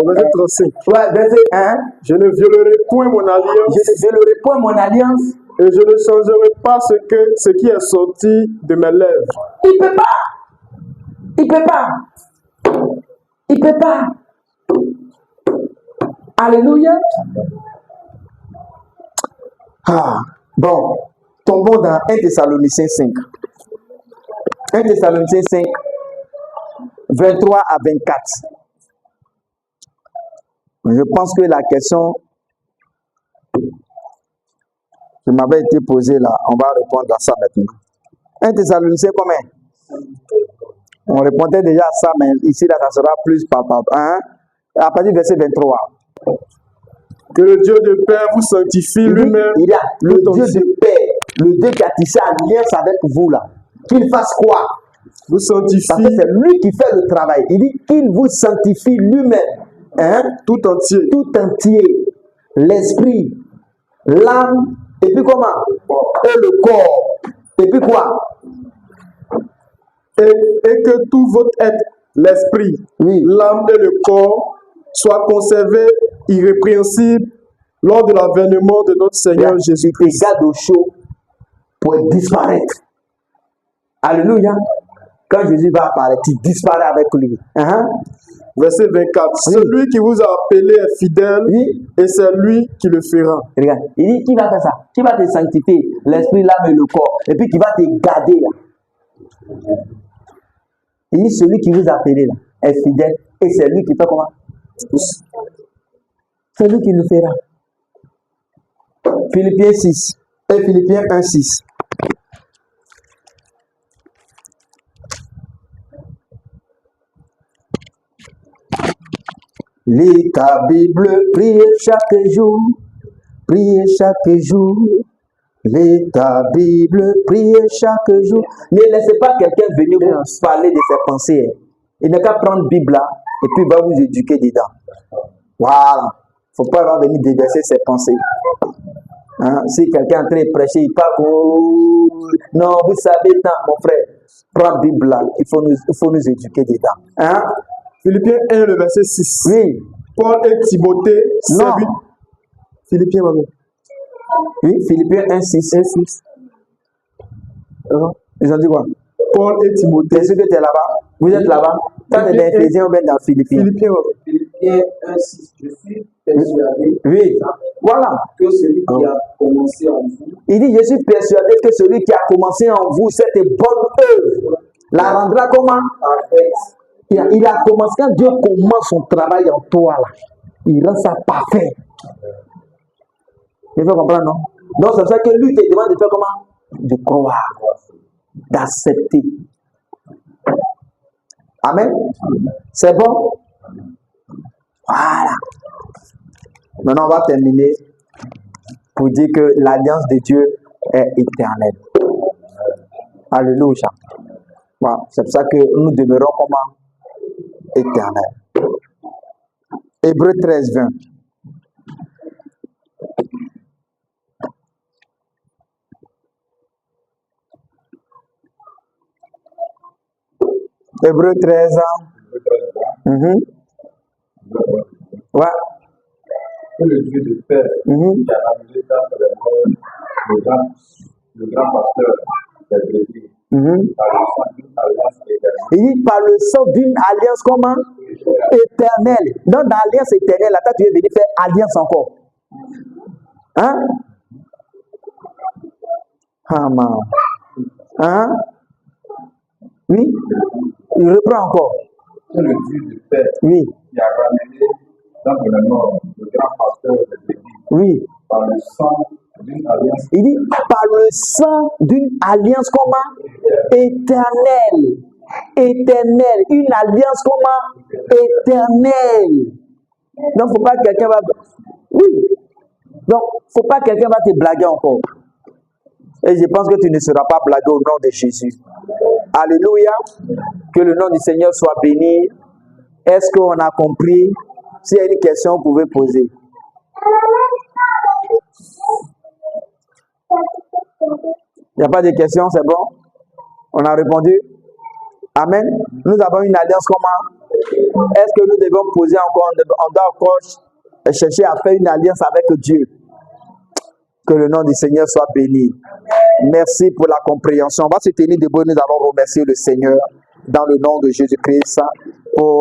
Verset 35. Verset 1. Je ne violerai point mon alliance. Je ne violerai point mon alliance. Et je ne changerai pas ce qui est sorti de mes lèvres. Il ne peut pas. Il ne peut pas. Il ne peut pas. Alléluia. Bon, tombons dans 1 Thessaloniciens 5. 1 Thessaloniciens 5, 23 à 24. Je pense que la question qui m'avait été posée là, on va répondre à ça maintenant. 1 Thessaloniciens combien? On répondait déjà à ça, mais ici là, ça sera plus par à partir du verset 23. Que le Dieu de paix vous sanctifie lui-même. Il y a le Dieu de paix, le Dieu qui a tissé alliance avec vous là. Qu'il fasse quoi? Vous sanctifie. Parce que c'est lui qui fait le travail. Il dit qu'il vous sanctifie lui-même. Tout entier. Tout entier. L'esprit, l'âme, et puis comment? Et le corps. Et puis quoi? Et que tout votre être, l'esprit, l'âme et le corps, soit conservé irrépréhensible lors de l'avènement de notre Seigneur Jésus-Christ. Tu gardes au chaud pour disparaître. Alléluia. Quand Jésus va apparaître, tu disparais avec lui. Verset 24. Celui qui vous a appelé est fidèle et c'est lui qui le fera. Regarde, il dit qui va faire ça? Qui va te sanctifier l'esprit, l'âme et le corps. Et puis qui va te garder là. Il dit celui qui vous a appelé là est fidèle et c'est lui qui fait comment? C'est lui qui le fera. Philippiens 6 et Philippiens 1, 6. Lis ta Bible, priez chaque jour, priez chaque jour. Lis ta Bible, priez chaque jour. Ne laissez pas quelqu'un venir vous parler de ses pensées. Il n'a qu'à prendre la Bible là et puis il va vous éduquer dedans. Voilà. Il ne faut pas avoir venu déverser ses pensées. Hein? Si quelqu'un est en train de prêcher, il parle. Non, vous savez, non, mon frère, prends la Bible là. Il faut nous éduquer dedans. Hein? Philippiens 1, le verset 6. Oui. Paul et Timothée servi. Philippiens, maman. Oui, Philippiens 1, 6. 1, 6. Ils ont dit quoi? Paul et Timothée. Est-ce que tu es là-bas? Vous êtes là-bas? Quand tu es dans Éphésiens ou bien dans Philippiens? Philippiens 1, 6. Je suis persuadé. Oui. Voilà. Que celui qui a commencé en vous. Il dit, je suis persuadé que celui qui a commencé en vous cette bonne œuvre la rendra comment? Parfaite. Il a commencé, quand Dieu commence son travail en toi, là, il rend ça parfait. Il faut comprendre, non? Donc, c'est ça que lui te demande de faire comment? De croire, d'accepter. Amen. C'est bon? Voilà. Maintenant, on va terminer pour dire que l'alliance de Dieu est éternelle. Alléluia. Voilà. C'est pour ça que nous demeurons comment? Éternels. Hébreux 13, 20. Hébreux 13 ans. Ouais. Que le Dieu de paix qui a ramené le grand pasteur des brebis, il dit par le sang d'une alliance comment? Éternelle. Donc dans l'alliance éternelle, là, tu es venu faire alliance encore. Hein? Amen. Hein? Oui? Il reprend encore. Que le Dieu de paix Oui. qui a ramené dans le nord le grand pasteur des brebis, Oui. par le sang d'une alliance. Il dit par le sang d'une alliance comment? Éternelle. Éternelle. Une alliance comment? Éternelle. Donc, faut pas que quelqu'un va. Oui. Donc, faut pas que quelqu'un va te blaguer encore. Et je pense que tu ne seras pas blagué au nom de Jésus. Alléluia. Que le nom du Seigneur soit béni. Est-ce qu'on a compris? S'il y a une question, vous pouvez poser. Il n'y a pas de questions, c'est bon? On a répondu? Amen. Nous avons une alliance comment? Est-ce que nous devons poser encore, on doit encore chercher à faire une alliance avec Dieu? Que le nom du Seigneur soit béni. Merci pour la compréhension. On va se tenir debout, nous allons remercier le Seigneur dans le nom de Jésus-Christ pour